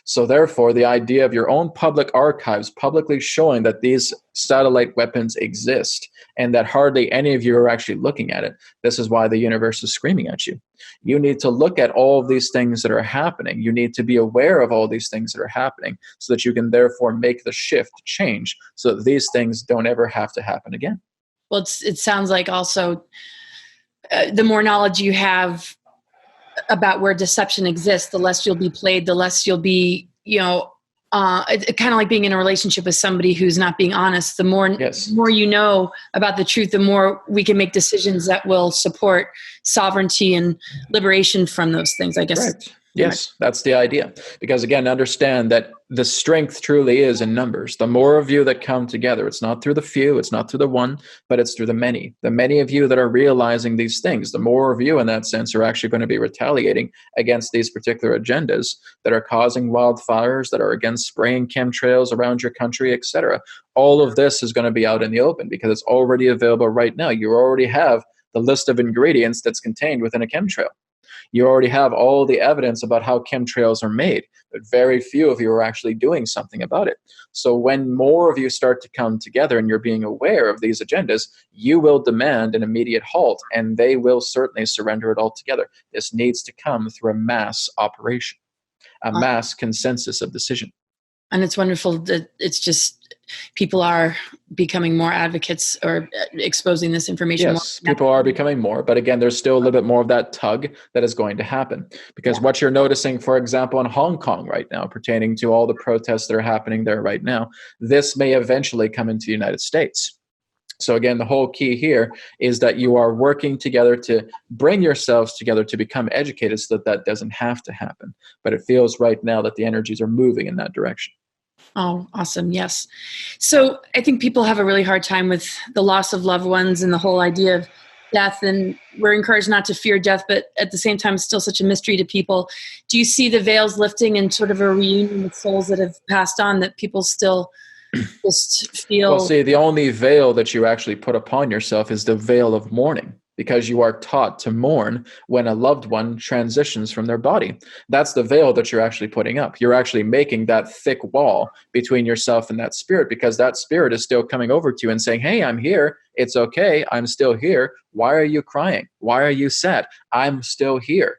So therefore, the idea of your own public archives publicly showing that these satellite weapons exist and that hardly any of you are actually looking at it, this is why the universe is screaming at you. You need to look at all of these things that are happening. You need to be aware of all these things that are happening so that you can therefore make the shift change so that these things don't ever have to happen again. Well, it sounds like also the more knowledge you have about where deception exists, the less you'll be played, the less you'll be, it's kind of like being in a relationship with somebody who's not being honest. The more you know about the truth, the more we can make decisions that will support sovereignty and liberation from those things, I guess. Correct. Yes, that's the idea. Because again, understand that the strength truly is in numbers. The more of you that come together, it's not through the few, it's not through the one, but it's through the many. The many of you that are realizing these things, the more of you in that sense are actually going to be retaliating against these particular agendas that are causing wildfires, that are against spraying chemtrails around your country, etc. All of this is going to be out in the open because it's already available right now. You already have the list of ingredients that's contained within a chemtrail. You already have all the evidence about how chemtrails are made, but very few of you are actually doing something about it. So when more of you start to come together and you're being aware of these agendas, you will demand an immediate halt, and they will certainly surrender it altogether. This needs to come through a mass operation, a mass consensus of decision. And it's wonderful that it's just people are becoming more advocates or exposing this information. Yes, people are becoming more. But again, there's still a little bit more of that tug that is going to happen. Because what you're noticing, for example, in Hong Kong right now, pertaining to all the protests that are happening there right now, this may eventually come into the United States. So again, the whole key here is that you are working together to bring yourselves together to become educated so that that doesn't have to happen. But it feels right now that the energies are moving in that direction. Oh, awesome. Yes. So I think people have a really hard time with the loss of loved ones and the whole idea of death. And we're encouraged not to fear death, but at the same time, it's still such a mystery to people. Do you see the veils lifting and sort of a reunion with souls that have passed on that people still just feel? Well, see, the only veil that you actually put upon yourself is the veil of mourning, because you are taught to mourn when a loved one transitions from their body. That's the veil that you're actually putting up. You're actually making that thick wall between yourself and that spirit, because that spirit is still coming over to you and saying, hey, I'm here. It's okay. I'm still here. Why are you crying? Why are you sad? I'm still here.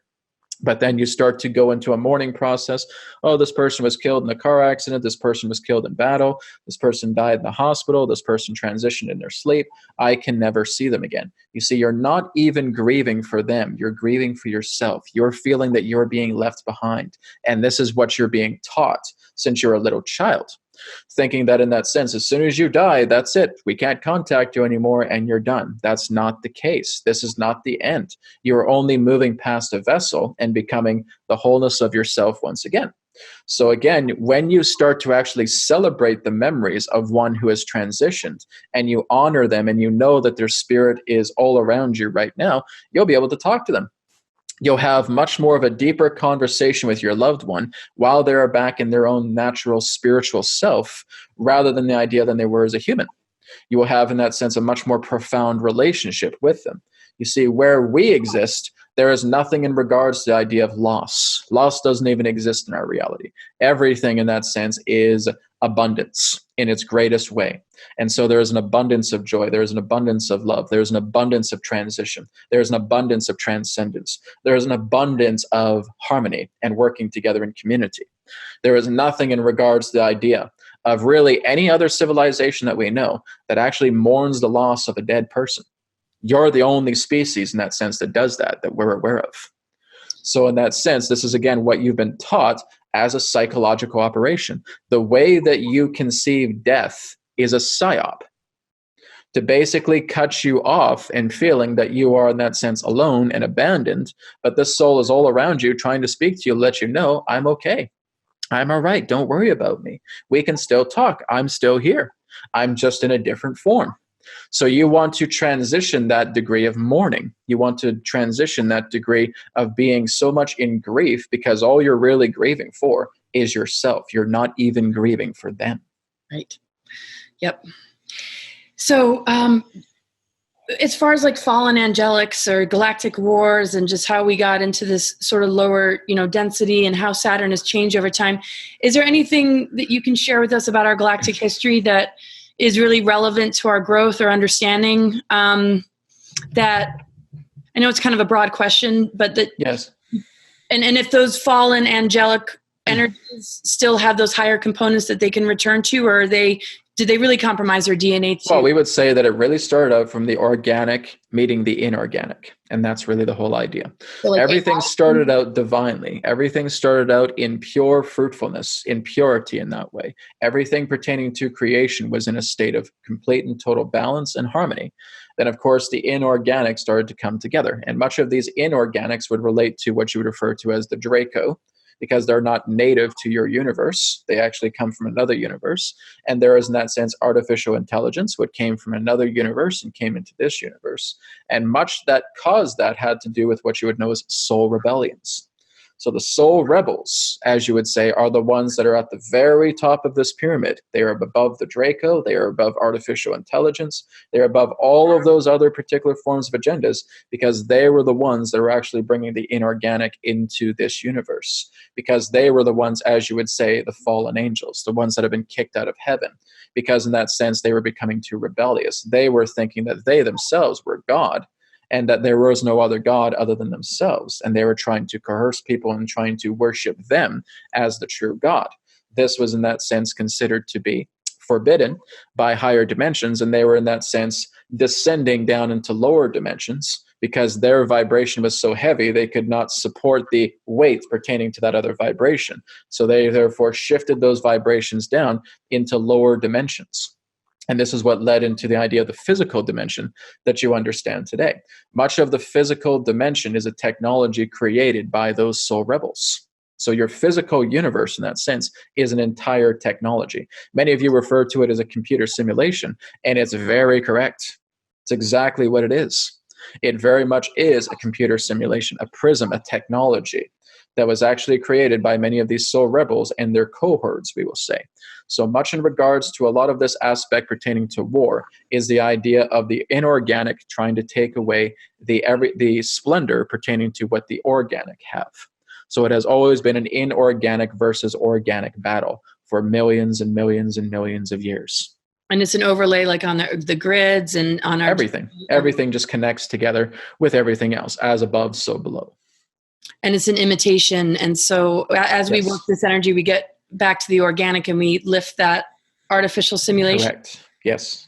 But then you start to go into a mourning process. Oh, this person was killed in a car accident. This person was killed in battle. This person died in the hospital. This person transitioned in their sleep. I can never see them again. You see, you're not even grieving for them. You're grieving for yourself. You're feeling that you're being left behind. And this is what you're being taught since you're a little child. Thinking that in that sense, as soon as you die, that's it. We can't contact you anymore and you're done. That's not the case. This is not the end. You're only moving past a vessel and becoming the wholeness of yourself once again. So again, when you start to actually celebrate the memories of one who has transitioned and you honor them and you know that their spirit is all around you right now, you'll be able to talk to them. You'll have much more of a deeper conversation with your loved one while they're back in their own natural spiritual self, rather than the idea than they were as a human. You will have, in that sense, a much more profound relationship with them. You see, where we exist, there is nothing in regards to the idea of loss. Loss doesn't even exist in our reality. Everything in that sense is abundance in its greatest way. And so there is an abundance of joy. There is an abundance of love. There is an abundance of transition. There is an abundance of transcendence. There is an abundance of harmony and working together in community. There is nothing in regards to the idea of really any other civilization that we know that actually mourns the loss of a dead person. You're the only species in that sense that does that we're aware of. So in that sense, this is again what you've been taught as a psychological operation. The way that you conceive death is a psyop to basically cut you off and feeling that you are in that sense alone and abandoned, but this soul is all around you trying to speak to you, let you know, I'm okay. I'm all right. Don't worry about me. We can still talk. I'm still here. I'm just in a different form. So you want to transition that degree of mourning. You want to transition that degree of being so much in grief because all you're really grieving for is yourself. You're not even grieving for them. Right. Yep. So as far as like fallen angelics or galactic wars and just how we got into this sort of lower, density and how Saturn has changed over time, is there anything that you can share with us about our galactic history that is really relevant to our growth or understanding? That I know it's kind of a broad question, but that yes. And if those fallen angelic energies still have those higher components that they can return to, or did they really compromise their DNA too? Well, we would say that it really started out from the organic meeting the inorganic. And that's really the whole idea. So like everything started out divinely. Everything started out in pure fruitfulness, in purity in that way. Everything pertaining to creation was in a state of complete and total balance and harmony. Then, of course, the inorganic started to come together. And much of these inorganics would relate to what you would refer to as the Draco, because they're not native to your universe. They actually come from another universe. And there is, in that sense, artificial intelligence, what came from another universe and came into this universe. And much that caused that had to do with what you would know as soul rebellions. So the soul rebels, as you would say, are the ones that are at the very top of this pyramid. They are above the Draco. They are above artificial intelligence. They're above all of those other particular forms of agendas, because they were the ones that were actually bringing the inorganic into this universe, because they were the ones, as you would say, the fallen angels, the ones that have been kicked out of heaven, because in that sense, they were becoming too rebellious. They were thinking that they themselves were God, and that there was no other God other than themselves. And they were trying to coerce people and trying to worship them as the true God. This was in that sense considered to be forbidden by higher dimensions. And they were in that sense descending down into lower dimensions, because their vibration was so heavy, they could not support the weight pertaining to that other vibration. So they therefore shifted those vibrations down into lower dimensions. And this is what led into the idea of the physical dimension that you understand today. Much of the physical dimension is a technology created by those soul rebels. So your physical universe, in that sense, is an entire technology. Many of you refer to it as a computer simulation, and it's very correct. It's exactly what it is. It very much is a computer simulation, a prism, a technology that was actually created by many of these soul rebels and their cohorts, we will say. So much in regards to a lot of this aspect pertaining to war is the idea of the inorganic trying to take away the splendor pertaining to what the organic have. So it has always been an inorganic versus organic battle for millions and millions and millions of years. And it's an overlay like on the grids and on our... Everything just connects together with everything else, as above, so below. And it's an imitation. And so as we work this energy, we get back to the organic and we lift that artificial simulation. Correct. Yes.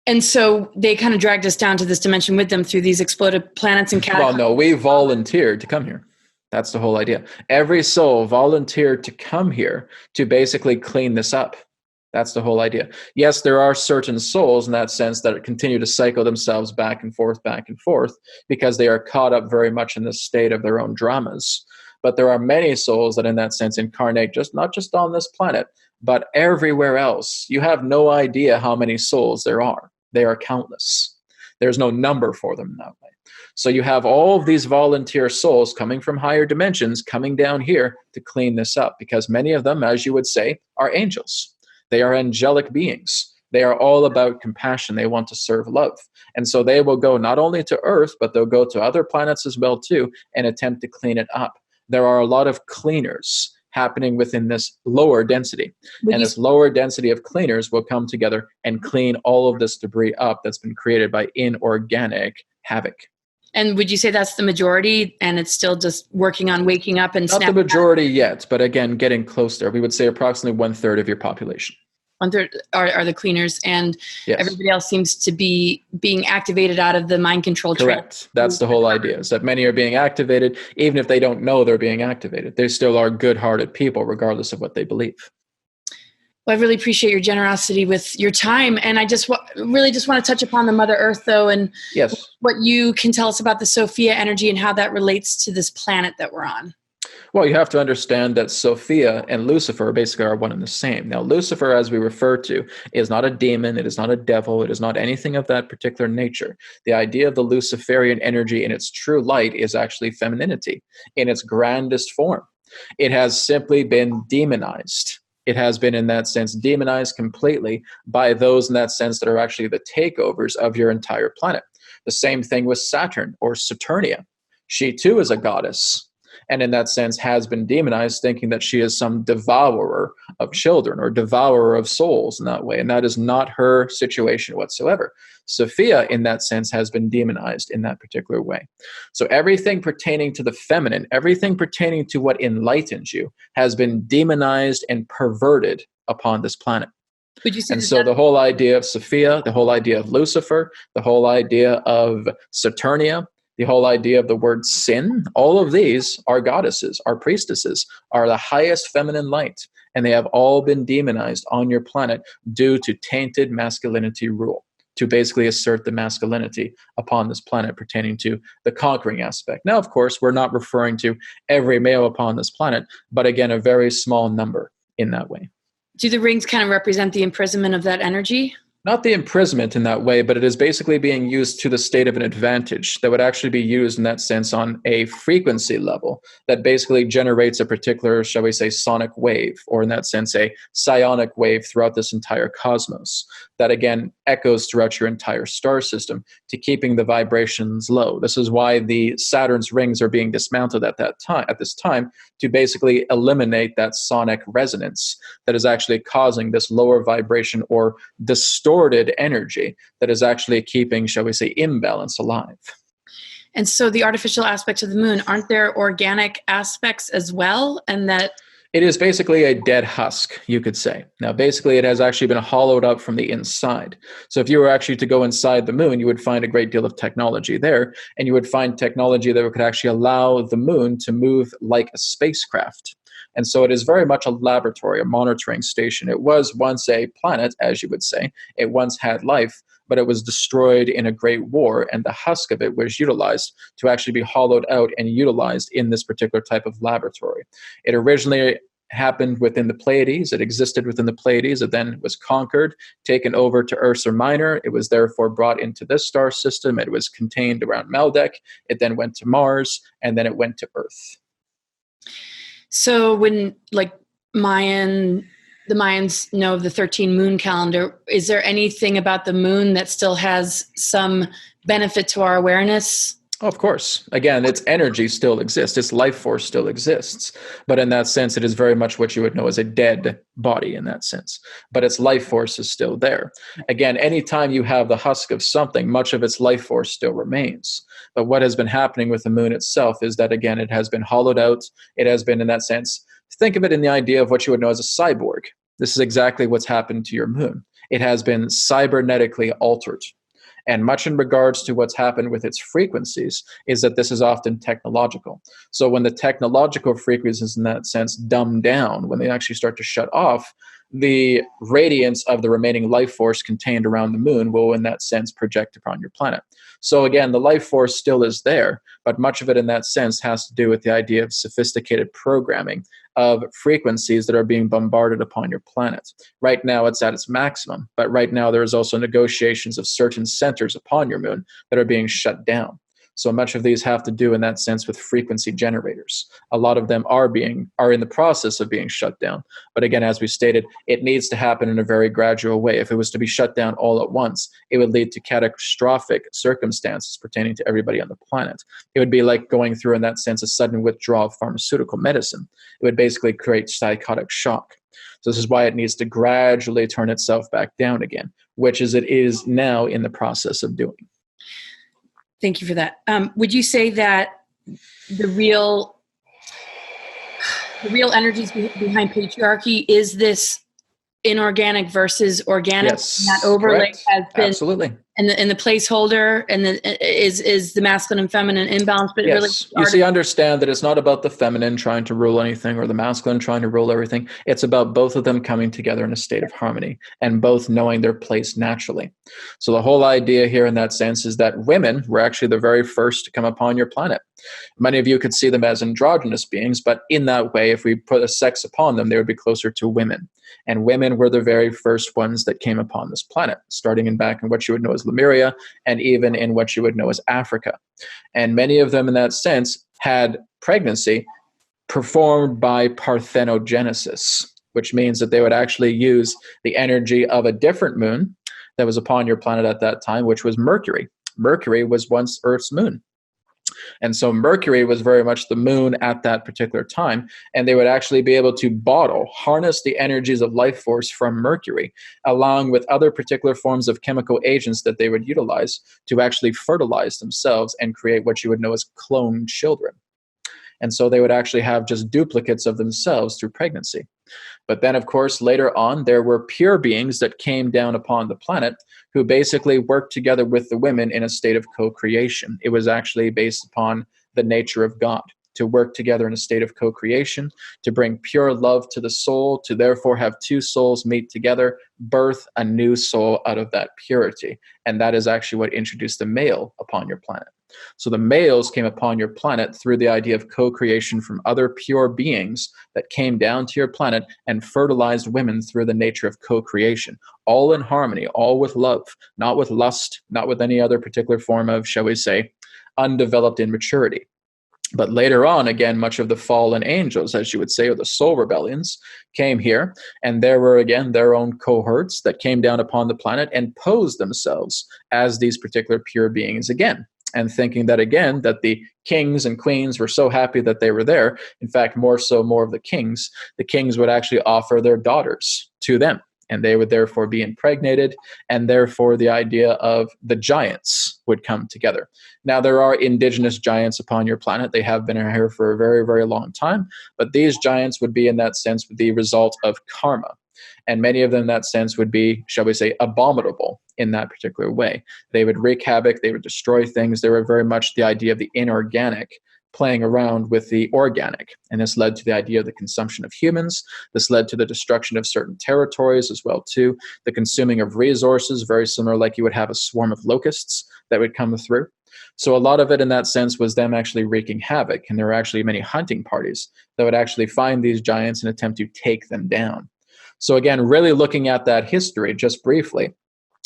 And so they kind of dragged us down to this dimension with them through these exploded planets and catacombs. Well, no, we volunteered to come here. That's the whole idea. Every soul volunteered to come here to basically clean this up. That's the whole idea. Yes, there are certain souls in that sense that continue to cycle themselves back and forth, because they are caught up very much in the state of their own dramas. But there are many souls that in that sense incarnate not just on this planet, but everywhere else. You have no idea how many souls there are. They are countless. There's no number for them in that way. So you have all of these volunteer souls coming from higher dimensions, coming down here to clean this up, because many of them, as you would say, are angels. They are angelic beings. They are all about compassion. They want to serve love. And so they will go not only to Earth, but they'll go to other planets as well too, and attempt to clean it up. There are a lot of cleaners happening within this lower density. And this lower density of cleaners will come together and clean all of this debris up that's been created by inorganic havoc. And would you say that's the majority, and it's still just working on waking up and snapping? Not the majority yet, but again, getting close there. We would say approximately 1/3 of your population. 1/3 are the cleaners, and everybody else seems to be being activated out of the mind control. Correct. That's the whole idea, is that many are being activated, even if they don't know they're being activated. They still are good-hearted people, regardless of what they believe. Well, I really appreciate your generosity with your time. And I just really just want to touch upon the Mother Earth, though, and what you can tell us about the Sophia energy and how that relates to this planet that we're on. Well, you have to understand that Sophia and Lucifer basically are one and the same. Now, Lucifer, as we refer to, is not a demon. It is not a devil. It is not anything of that particular nature. The idea of the Luciferian energy in its true light is actually femininity in its grandest form. It has simply been demonized. It has been, in that sense, demonized completely by those in that sense that are actually the takeovers of your entire planet. The same thing with Saturn or Saturnia. She too is a goddess, and in that sense has been demonized, thinking that she is some devourer of children or devourer of souls in that way. And that is not her situation whatsoever. Sophia, in that sense, has been demonized in that particular way. So everything pertaining to the feminine, everything pertaining to what enlightens you, has been demonized and perverted upon this planet. And so the whole idea of Sophia, the whole idea of Lucifer, the whole idea of Saturnia, the whole idea of the word sin, all of these are goddesses, are priestesses, are the highest feminine light. And they have all been demonized on your planet due to tainted masculinity rule, to basically assert the masculinity upon this planet pertaining to the conquering aspect. Now, of course, we're not referring to every male upon this planet, but again, a very small number in that way. Do the rings kind of represent the imprisonment of that energy? Not the imprisonment in that way, but it is basically being used to the state of an advantage that would actually be used in that sense on a frequency level that basically generates a particular, shall we say, sonic wave, or in that sense, a psionic wave throughout this entire cosmos that again echoes throughout your entire star system to keeping the vibrations low. This is why the Saturn's rings are being dismantled at this time to basically eliminate that sonic resonance that is actually causing this lower vibration or distorted energy that is actually keeping, shall we say, imbalance alive. And so the artificial aspects of the moon, aren't there organic aspects as well? And that it is basically a dead husk, you could say. Now, basically, it has actually been hollowed out from the inside. So if you were actually to go inside the moon, you would find a great deal of technology there, and you would find technology that could actually allow the moon to move like a spacecraft. And so it is very much a laboratory, a monitoring station. It was once a planet, as you would say. It once had life, but it was destroyed in a great war, and the husk of it was utilized to actually be hollowed out and utilized in this particular type of laboratory. It originally happened within the Pleiades. It existed within the Pleiades. It then was conquered, taken over to Ursa Minor. It was therefore brought into this star system. It was contained around Maldek. It then went to Mars, and then it went to Earth. So when the Mayans know of the 13 moon calendar, is there anything about the moon that still has some benefit to our awareness? Oh, of course. Again, its energy still exists. Its life force still exists. But in that sense, it is very much what you would know as a dead body in that sense. But its life force is still there. Again, anytime you have the husk of something, much of its life force still remains. But what has been happening with the moon itself is that, again, it has been hollowed out. It has been, in that sense, think of it in the idea of what you would know as a cyborg. This is exactly what's happened to your moon. It has been cybernetically altered. And much in regards to what's happened with its frequencies is that this is often technological. So when the technological frequencies in that sense dumb down, when they actually start to shut off, the radiance of the remaining life force contained around the moon will in that sense project upon your planet. So again, the life force still is there, but much of it in that sense has to do with the idea of sophisticated programming of frequencies that are being bombarded upon your planet. Right now, it's at its maximum, but right now there is also negotiations of certain centers upon your moon that are being shut down. So much of these have to do in that sense with frequency generators. A lot of them are in the process of being shut down. But again, as we stated, it needs to happen in a very gradual way. If it was to be shut down all at once, it would lead to catastrophic circumstances pertaining to everybody on the planet. It would be like going through, in that sense, a sudden withdrawal of pharmaceutical medicine. It would basically create psychotic shock. So this is why it needs to gradually turn itself back down again, which is it is now in the process of doing. Thank you for that. Would you say that the real energies behind patriarchy is this inorganic versus organic? Yes, that overlay correct. has been Absolutely. And the placeholder and is the masculine and feminine imbalance, but yes. really You see, understand that it's not about the feminine trying to rule anything or the masculine trying to rule everything. It's about both of them coming together in a state of harmony and both knowing their place naturally. So the whole idea here in that sense is that women were actually the very first to come upon your planet. Many of you could see them as androgynous beings, but in that way, if we put a sex upon them, they would be closer to women. And women were the very first ones that came upon this planet, starting back in what you would know as Lemuria, and even in what you would know as Africa. And many of them, in that sense, had pregnancy performed by parthenogenesis, which means that they would actually use the energy of a different moon that was upon your planet at that time, which was Mercury. Mercury was once Earth's moon. And so Mercury was very much the moon at that particular time, and they would actually be able to harness the energies of life force from Mercury, along with other particular forms of chemical agents that they would utilize to actually fertilize themselves and create what you would know as cloned children. And so they would actually have just duplicates of themselves through pregnancy. But then, of course, later on, there were pure beings that came down upon the planet who basically worked together with the women in a state of co-creation. It was actually based upon the nature of God, to work together in a state of co-creation, to bring pure love to the soul, to therefore have two souls meet together, birth a new soul out of that purity. And that is actually what introduced the male upon your planet. So the males came upon your planet through the idea of co-creation from other pure beings that came down to your planet and fertilized women through the nature of co-creation, all in harmony, all with love, not with lust, not with any other particular form of, shall we say, undeveloped immaturity. But later on, again, much of the fallen angels, as you would say, or the soul rebellions, came here, and there were, again, their own cohorts that came down upon the planet and posed themselves as these particular pure beings again, and thinking that, again, that the kings and queens were so happy that they were there. In fact, more of the kings would actually offer their daughters to them, and they would therefore be impregnated, and therefore the idea of the giants would come together. Now, there are indigenous giants upon your planet. They have been here for a very, very long time, but these giants would be, in that sense, the result of karma. And many of them, in that sense, would be, shall we say, abominable in that particular way. They would wreak havoc. They would destroy things. They were very much the idea of the inorganic playing around with the organic. And this led to the idea of the consumption of humans. This led to the destruction of certain territories as well, too. The consuming of resources, very similar like you would have a swarm of locusts that would come through. So a lot of it in that sense was them actually wreaking havoc. And there were actually many hunting parties that would actually find these giants and attempt to take them down. So again, really looking at that history just briefly,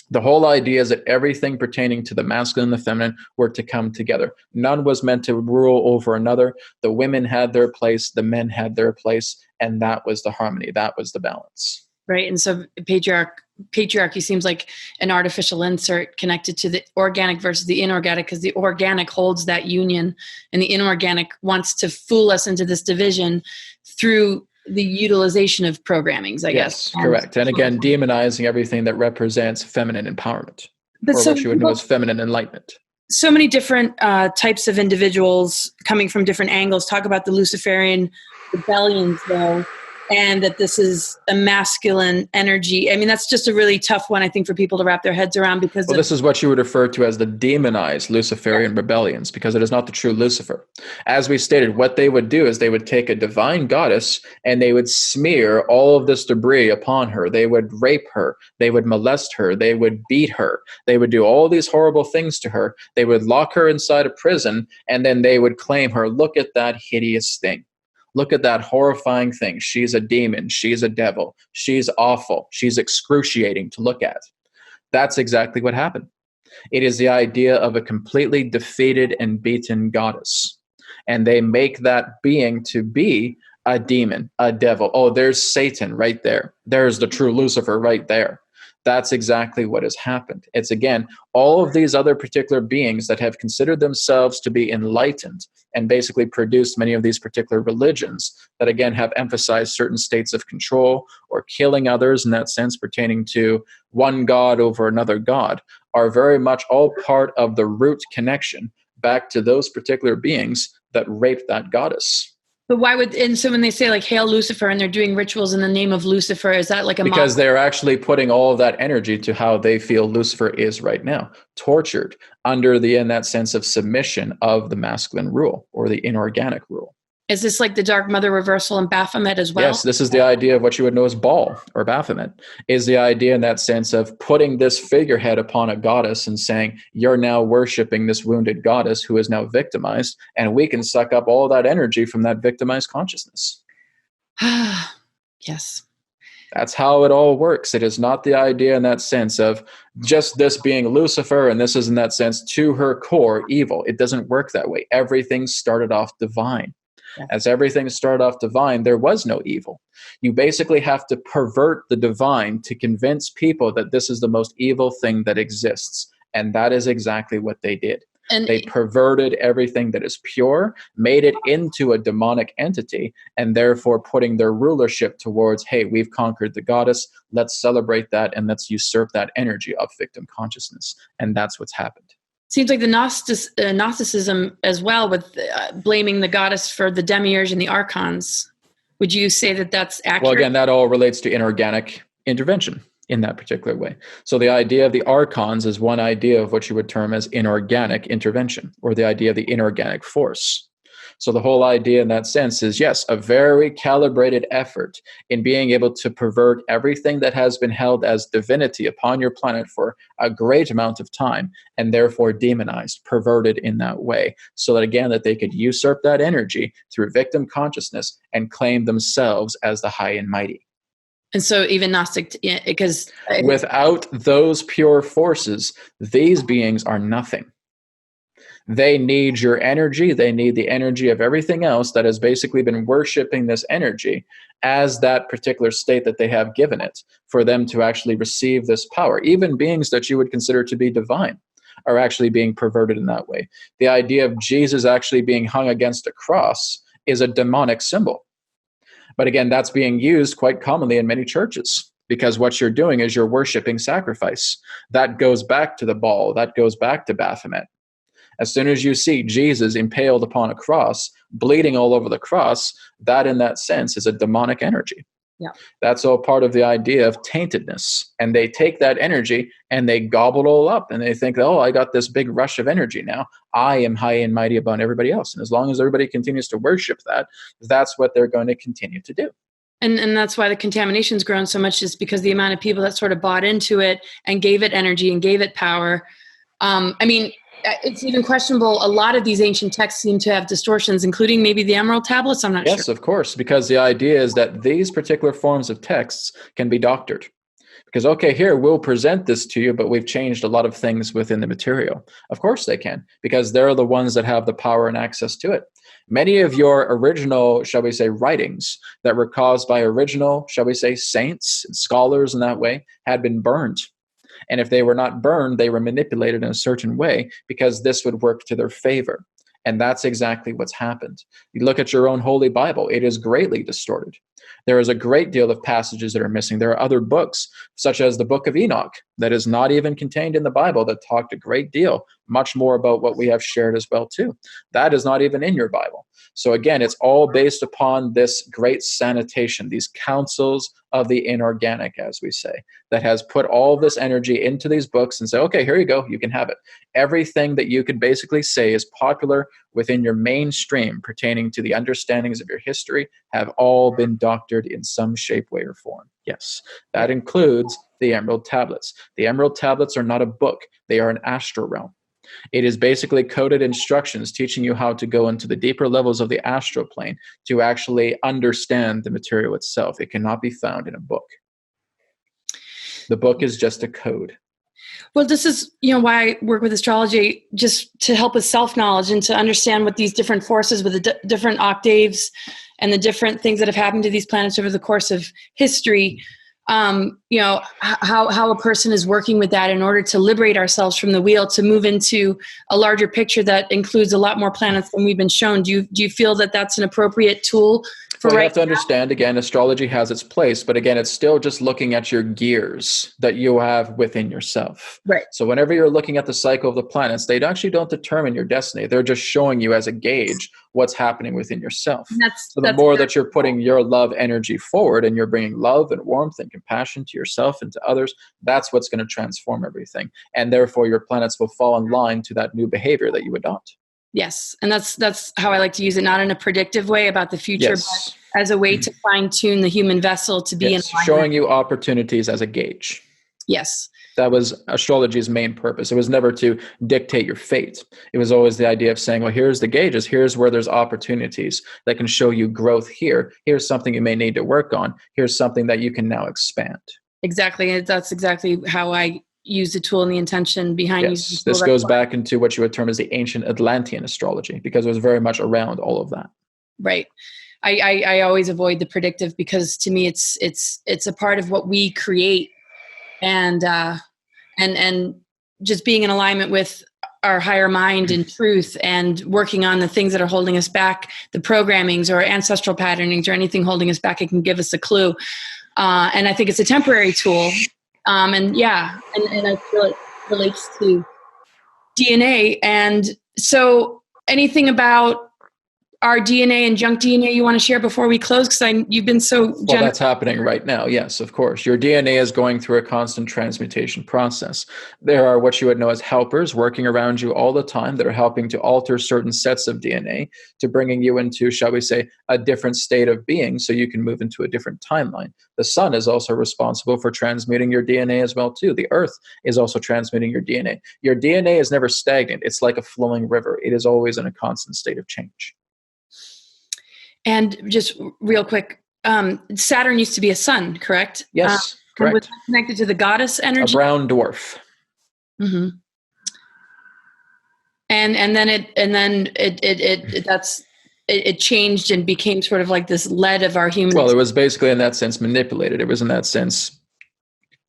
the whole idea is that everything pertaining to the masculine and the feminine were to come together. None was meant to rule over another. The women had their place, the men had their place, and that was the harmony. That was the balance. Right. And so patriarchy seems like an artificial insert connected to the organic versus the inorganic, because the organic holds that union and the inorganic wants to fool us into this division through the utilization of programmings, I guess. Yes, correct. And again, demonizing everything that represents feminine empowerment, or so, what you would know as feminine enlightenment. So many different types of individuals coming from different angles talk about the Luciferian rebellions, though, and that this is a masculine energy. I mean, that's just a really tough one, I think, for people to wrap their heads around, because this is what you would refer to as the demonized Luciferian rebellions, because it is not the true Lucifer. As we stated, what they would do is they would take a divine goddess and they would smear all of this debris upon her. They would rape her. They would molest her. They would beat her. They would do all these horrible things to her. They would lock her inside a prison, and then they would claim her. Look at that hideous thing. Look at that horrifying thing. She's a demon. She's a devil. She's awful. She's excruciating to look at. That's exactly what happened. It is the idea of a completely defeated and beaten goddess. And they make that being to be a demon, a devil. Oh, there's Satan right there. There's the true Lucifer right there. That's exactly what has happened. It's, again, all of these other particular beings that have considered themselves to be enlightened and basically produced many of these particular religions that, again, have emphasized certain states of control or killing others, in that sense pertaining to one god over another god, are very much all part of the root connection back to those particular beings that raped that goddess. But why would, and so when they say like Hail Lucifer and they're doing rituals in the name of Lucifer, is that like a because they're actually putting all of that energy to how they feel Lucifer is right now, tortured under the, in that sense of submission of the masculine rule or the inorganic rule. Is this like the Dark Mother reversal in Baphomet as well? Yes, this is the idea of what you would know as Baal or Baphomet, is the idea in that sense of putting this figurehead upon a goddess and saying, you're now worshiping this wounded goddess who is now victimized, and we can suck up all that energy from that victimized consciousness. Yes. That's how it all works. It is not the idea in that sense of just this being Lucifer and this is in that sense to her core evil. It doesn't work that way. Everything started off divine. As everything started off divine, there was no evil. You basically have to pervert the divine to convince people that this is the most evil thing that exists. And that is exactly what they did. And they perverted everything that is pure, made it into a demonic entity, and therefore putting their rulership towards, hey, we've conquered the goddess, let's celebrate that, and let's usurp that energy of victim consciousness. And that's what's happened. Seems like the Gnosticism as well, with blaming the goddess for the demiurge and the archons. Would you say that that's accurate? Well, again, that all relates to inorganic intervention in that particular way. So the idea of the archons is one idea of what you would term as inorganic intervention, or the idea of the inorganic force. So the whole idea in that sense is, yes, a very calibrated effort in being able to pervert everything that has been held as divinity upon your planet for a great amount of time, and therefore demonized, perverted in that way, so that again, that they could usurp that energy through victim consciousness and claim themselves as the high and mighty. And so even Gnostic, because without those pure forces, these beings are nothing. They need your energy. They need the energy of everything else that has basically been worshiping this energy as that particular state that they have given it for them to actually receive this power. Even beings that you would consider to be divine are actually being perverted in that way. The idea of Jesus actually being hung against a cross is a demonic symbol. But again, that's being used quite commonly in many churches, because what you're doing is you're worshiping sacrifice. That goes back to the Baal. That goes back to Baphomet. As soon as you see Jesus impaled upon a cross, bleeding all over the cross, that in that sense is a demonic energy. Yeah. That's all part of the idea of taintedness. And they take that energy and they gobble it all up. And they think, oh, I got this big rush of energy now. I am high and mighty above everybody else. And as long as everybody continues to worship that, that's what they're going to continue to do. And that's why the contamination's grown so much, is because the amount of people that sort of bought into it and gave it energy and gave it power. It's even questionable. A lot of these ancient texts seem to have distortions, including maybe the Emerald Tablets. I'm not sure. Yes, of course, because the idea is that these particular forms of texts can be doctored. Because, okay, here, we'll present this to you, but we've changed a lot of things within the material. Of course they can, because they're the ones that have the power and access to it. Many of your original, shall we say, writings that were caused by original, shall we say, saints and scholars in that way had been burned. And if they were not burned, they were manipulated in a certain way because this would work to their favor. And that's exactly what's happened. You look at your own Holy Bible, it is greatly distorted. There is a great deal of passages that are missing. There are other books, such as the Book of Enoch, that is not even contained in the Bible, that talked a great deal, much more about what we have shared as well, too. That is not even in your Bible. So again, it's all based upon this great sanitation, these councils of the inorganic, as we say, that has put all this energy into these books and say, okay, here you go, you can have it. Everything that you could basically say is popular within your mainstream pertaining to the understandings of your history have all been doctored in some shape, way, or form. Yes, that includes the Emerald Tablets. The Emerald Tablets are not a book. They are an astral realm. It is basically coded instructions teaching you how to go into the deeper levels of the astral plane to actually understand the material itself. It cannot be found in a book. The book is just a code. Well, this is, why I work with astrology, just to help with self-knowledge and to understand what these different forces with the different octaves and the different things that have happened to these planets over the course of history. How a person is working with that in order to liberate ourselves from the wheel, to move into a larger picture that includes a lot more planets than we've been shown. Do you feel that that's an appropriate tool for you have to understand, again, astrology has its place, but again, it's still just looking at your gears that you have within yourself. Right. So whenever you're looking at the cycle of the planets, they actually don't determine your destiny. They're just showing you as a gauge what's happening within yourself. So the more that you're putting your love energy forward and you're bringing love and warmth and compassion to yourself and to others, that's what's going to transform everything. And therefore your planets will fall in line to that new behavior that you adopt. Yes. And that's how I like to use it, not in a predictive way about the future, but as a way to fine tune the human vessel to be in alignment. Showing you opportunities as a gauge. Yes. That was astrology's main purpose. It was never to dictate your fate. It was always the idea of saying, well, here's the gauges. Here's where there's opportunities that can show you growth here. Here's something you may need to work on. Here's something that you can now expand. Exactly. That's exactly how I use the tool and the intention behind using the tool. This goes back into what you would term as the ancient Atlantean astrology, because it was very much around all of that. Right. I always avoid the predictive, because to me it's a part of what we create, and just being in alignment with our higher mind and truth, and working on the things that are holding us back, the programmings or ancestral patternings or anything holding us back. It can give us a clue. And I think it's a temporary tool. And I feel it relates to DNA. And so anything about our DNA and junk DNA you want to share before we close? Because you've been so generous. Well, that's happening right now. Yes, of course. Your DNA is going through a constant transmutation process. There are what you would know as helpers working around you all the time that are helping to alter certain sets of DNA to bringing you into, shall we say, a different state of being so you can move into a different timeline. The sun is also responsible for transmuting your DNA as well, too. The earth is also transmuting your DNA. Your DNA is never stagnant. It's like a flowing river. It is always in a constant state of change. And just real quick, Saturn used to be a sun, correct? Yes, correct. Was connected to the goddess energy? A brown dwarf. Mm-hmm. And then it changed and became sort of like this lead of our human. Well, it was basically in that sense manipulated. It was in that sense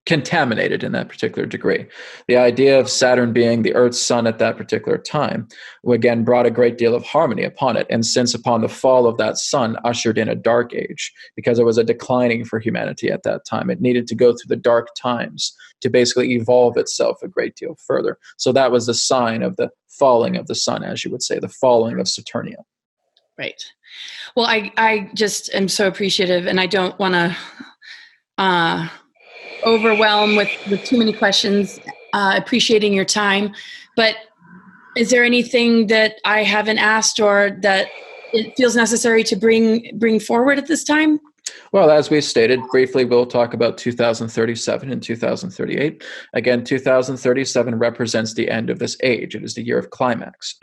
contaminated in that particular degree. The idea of Saturn being the Earth's sun at that particular time, again, brought a great deal of harmony upon it. And since upon the fall of that sun ushered in a dark age, because it was a declining for humanity at that time. It needed to go through the dark times to basically evolve itself a great deal further. So that was the sign of the falling of the sun, as you would say, the falling of Saturnia. Right. Well, I just am so appreciative, and I don't want to overwhelm with too many questions, appreciating your time. But is there anything that I haven't asked or that it feels necessary to bring forward at this time? Well, as we stated briefly, we'll talk about 2037 and 2038. Again, 2037 represents the end of this age. It is the year of climax.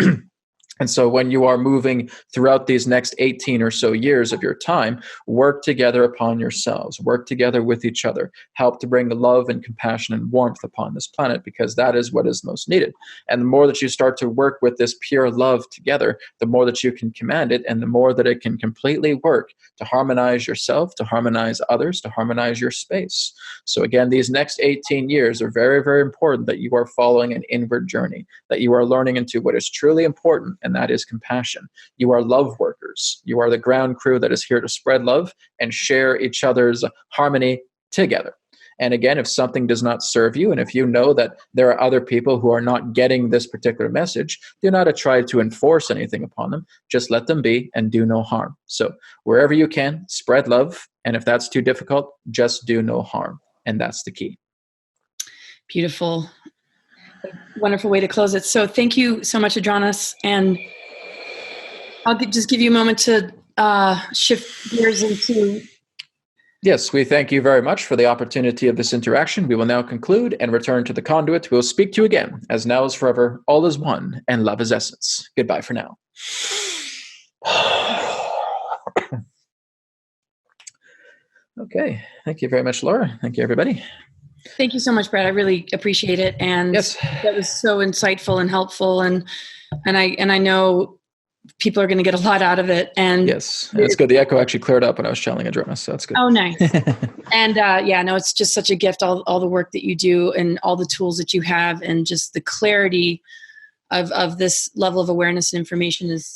And so when you are moving throughout these next 18 or so years of your time, work together upon yourselves, work together with each other, help to bring love and compassion and warmth upon this planet, because that is what is most needed. And the more that you start to work with this pure love together, the more that you can command it, and the more that it can completely work to harmonize yourself, to harmonize others, to harmonize your space. So again, these next 18 years are very, very important that you are following an inward journey, that you are learning into what is truly important, and that is compassion. You are love workers. You are the ground crew that is here to spread love and share each other's harmony together. And again, if something does not serve you, and if you know that there are other people who are not getting this particular message, do not try to enforce anything upon them. Just let them be and do no harm. So wherever you can, spread love. And if that's too difficult, just do no harm. And that's the key. Beautiful. Wonderful way to close it. So thank you so much, Adronis. And I'll just give you a moment to shift gears into... Yes, we thank you very much for the opportunity of this interaction. We will now conclude and return to the conduit. We will speak to you again, as now is forever, all is one, and love is essence. Goodbye for now. Okay. Thank you very much, Laura. Thank you, everybody. Thank you so much, Brad. I really appreciate it. And yes, that was so insightful and helpful. And I know people are going to get a lot out of it. And yes, and it's good. The echo actually cleared up when I was channeling Adronis, so that's good. Oh, nice. And it's just such a gift, all the work that you do and all the tools that you have, and just the clarity of this level of awareness and information is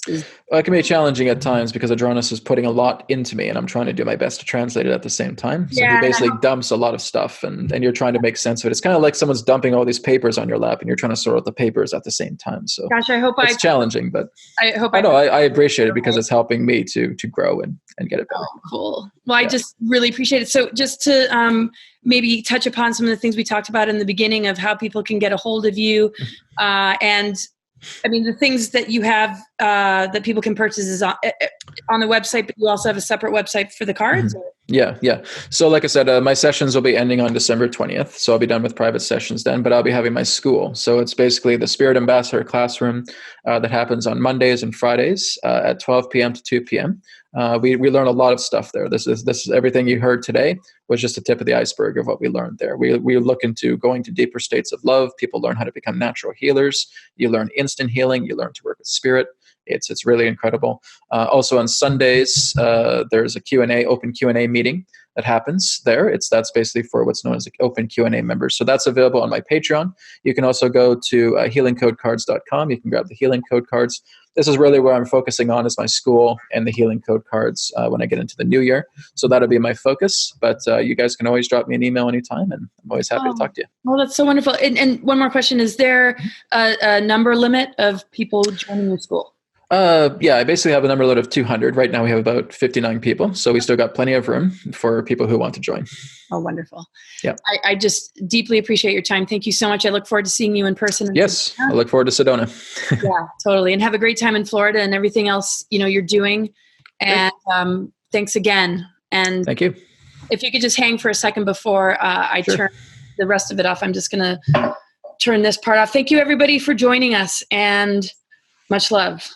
Well, it can be challenging at times because Adronis is putting a lot into me, and I'm trying to do my best to translate it at the same time. So he basically dumps a lot of stuff, and you're trying to make sense of it. It's kind of like someone's dumping all these papers on your lap, and you're trying to sort out the papers at the same time. So gosh, I hope it's challenging, but I appreciate it because it's helping me to grow and get it better. Oh, cool. Well, I just really appreciate it. So just to maybe touch upon some of the things we talked about in the beginning of how people can get a hold of you. And I mean, the things that you have that people can purchase is on the website, but you also have a separate website for the cards? Mm-hmm. Yeah. So like I said, my sessions will be ending on December 20th. So I'll be done with private sessions then, but I'll be having my school. So it's basically the Spirit Ambassador classroom that happens on Mondays and Fridays at 12 p.m. to 2 p.m. We learn a lot of stuff there. This is everything you heard today was just the tip of the iceberg of what we learned there. We look into going to deeper states of love. People learn how to become natural healers. You learn instant healing. You learn to work with spirit. It's really incredible. Also on Sundays, there's a Q&A, open Q&A meeting that happens there. That's basically for what's known as the open Q&A members. So that's available on my Patreon. You can also go to healingcodecards.com. You can grab the healing code cards. This is really where I'm focusing on is my school and the healing code cards when I get into the new year. So that'll be my focus. But you guys can always drop me an email anytime, and I'm always happy to talk to you. Well, that's so wonderful. And one more question. Is there a number limit of people joining your school? Yeah, I basically have a number limit of 200. Right now we have about 59 people. So we still got plenty of room for people who want to join. Oh, wonderful. Yeah. I just deeply appreciate your time. Thank you so much. I look forward to seeing you in person. Yes, I look forward to Sedona. Yeah, totally. And have a great time in Florida and everything else, you're doing. And thanks again. And thank you. If you could just hang for a second before I turn the rest of it off, I'm just going to turn this part off. Thank you, everybody, for joining us, and much love.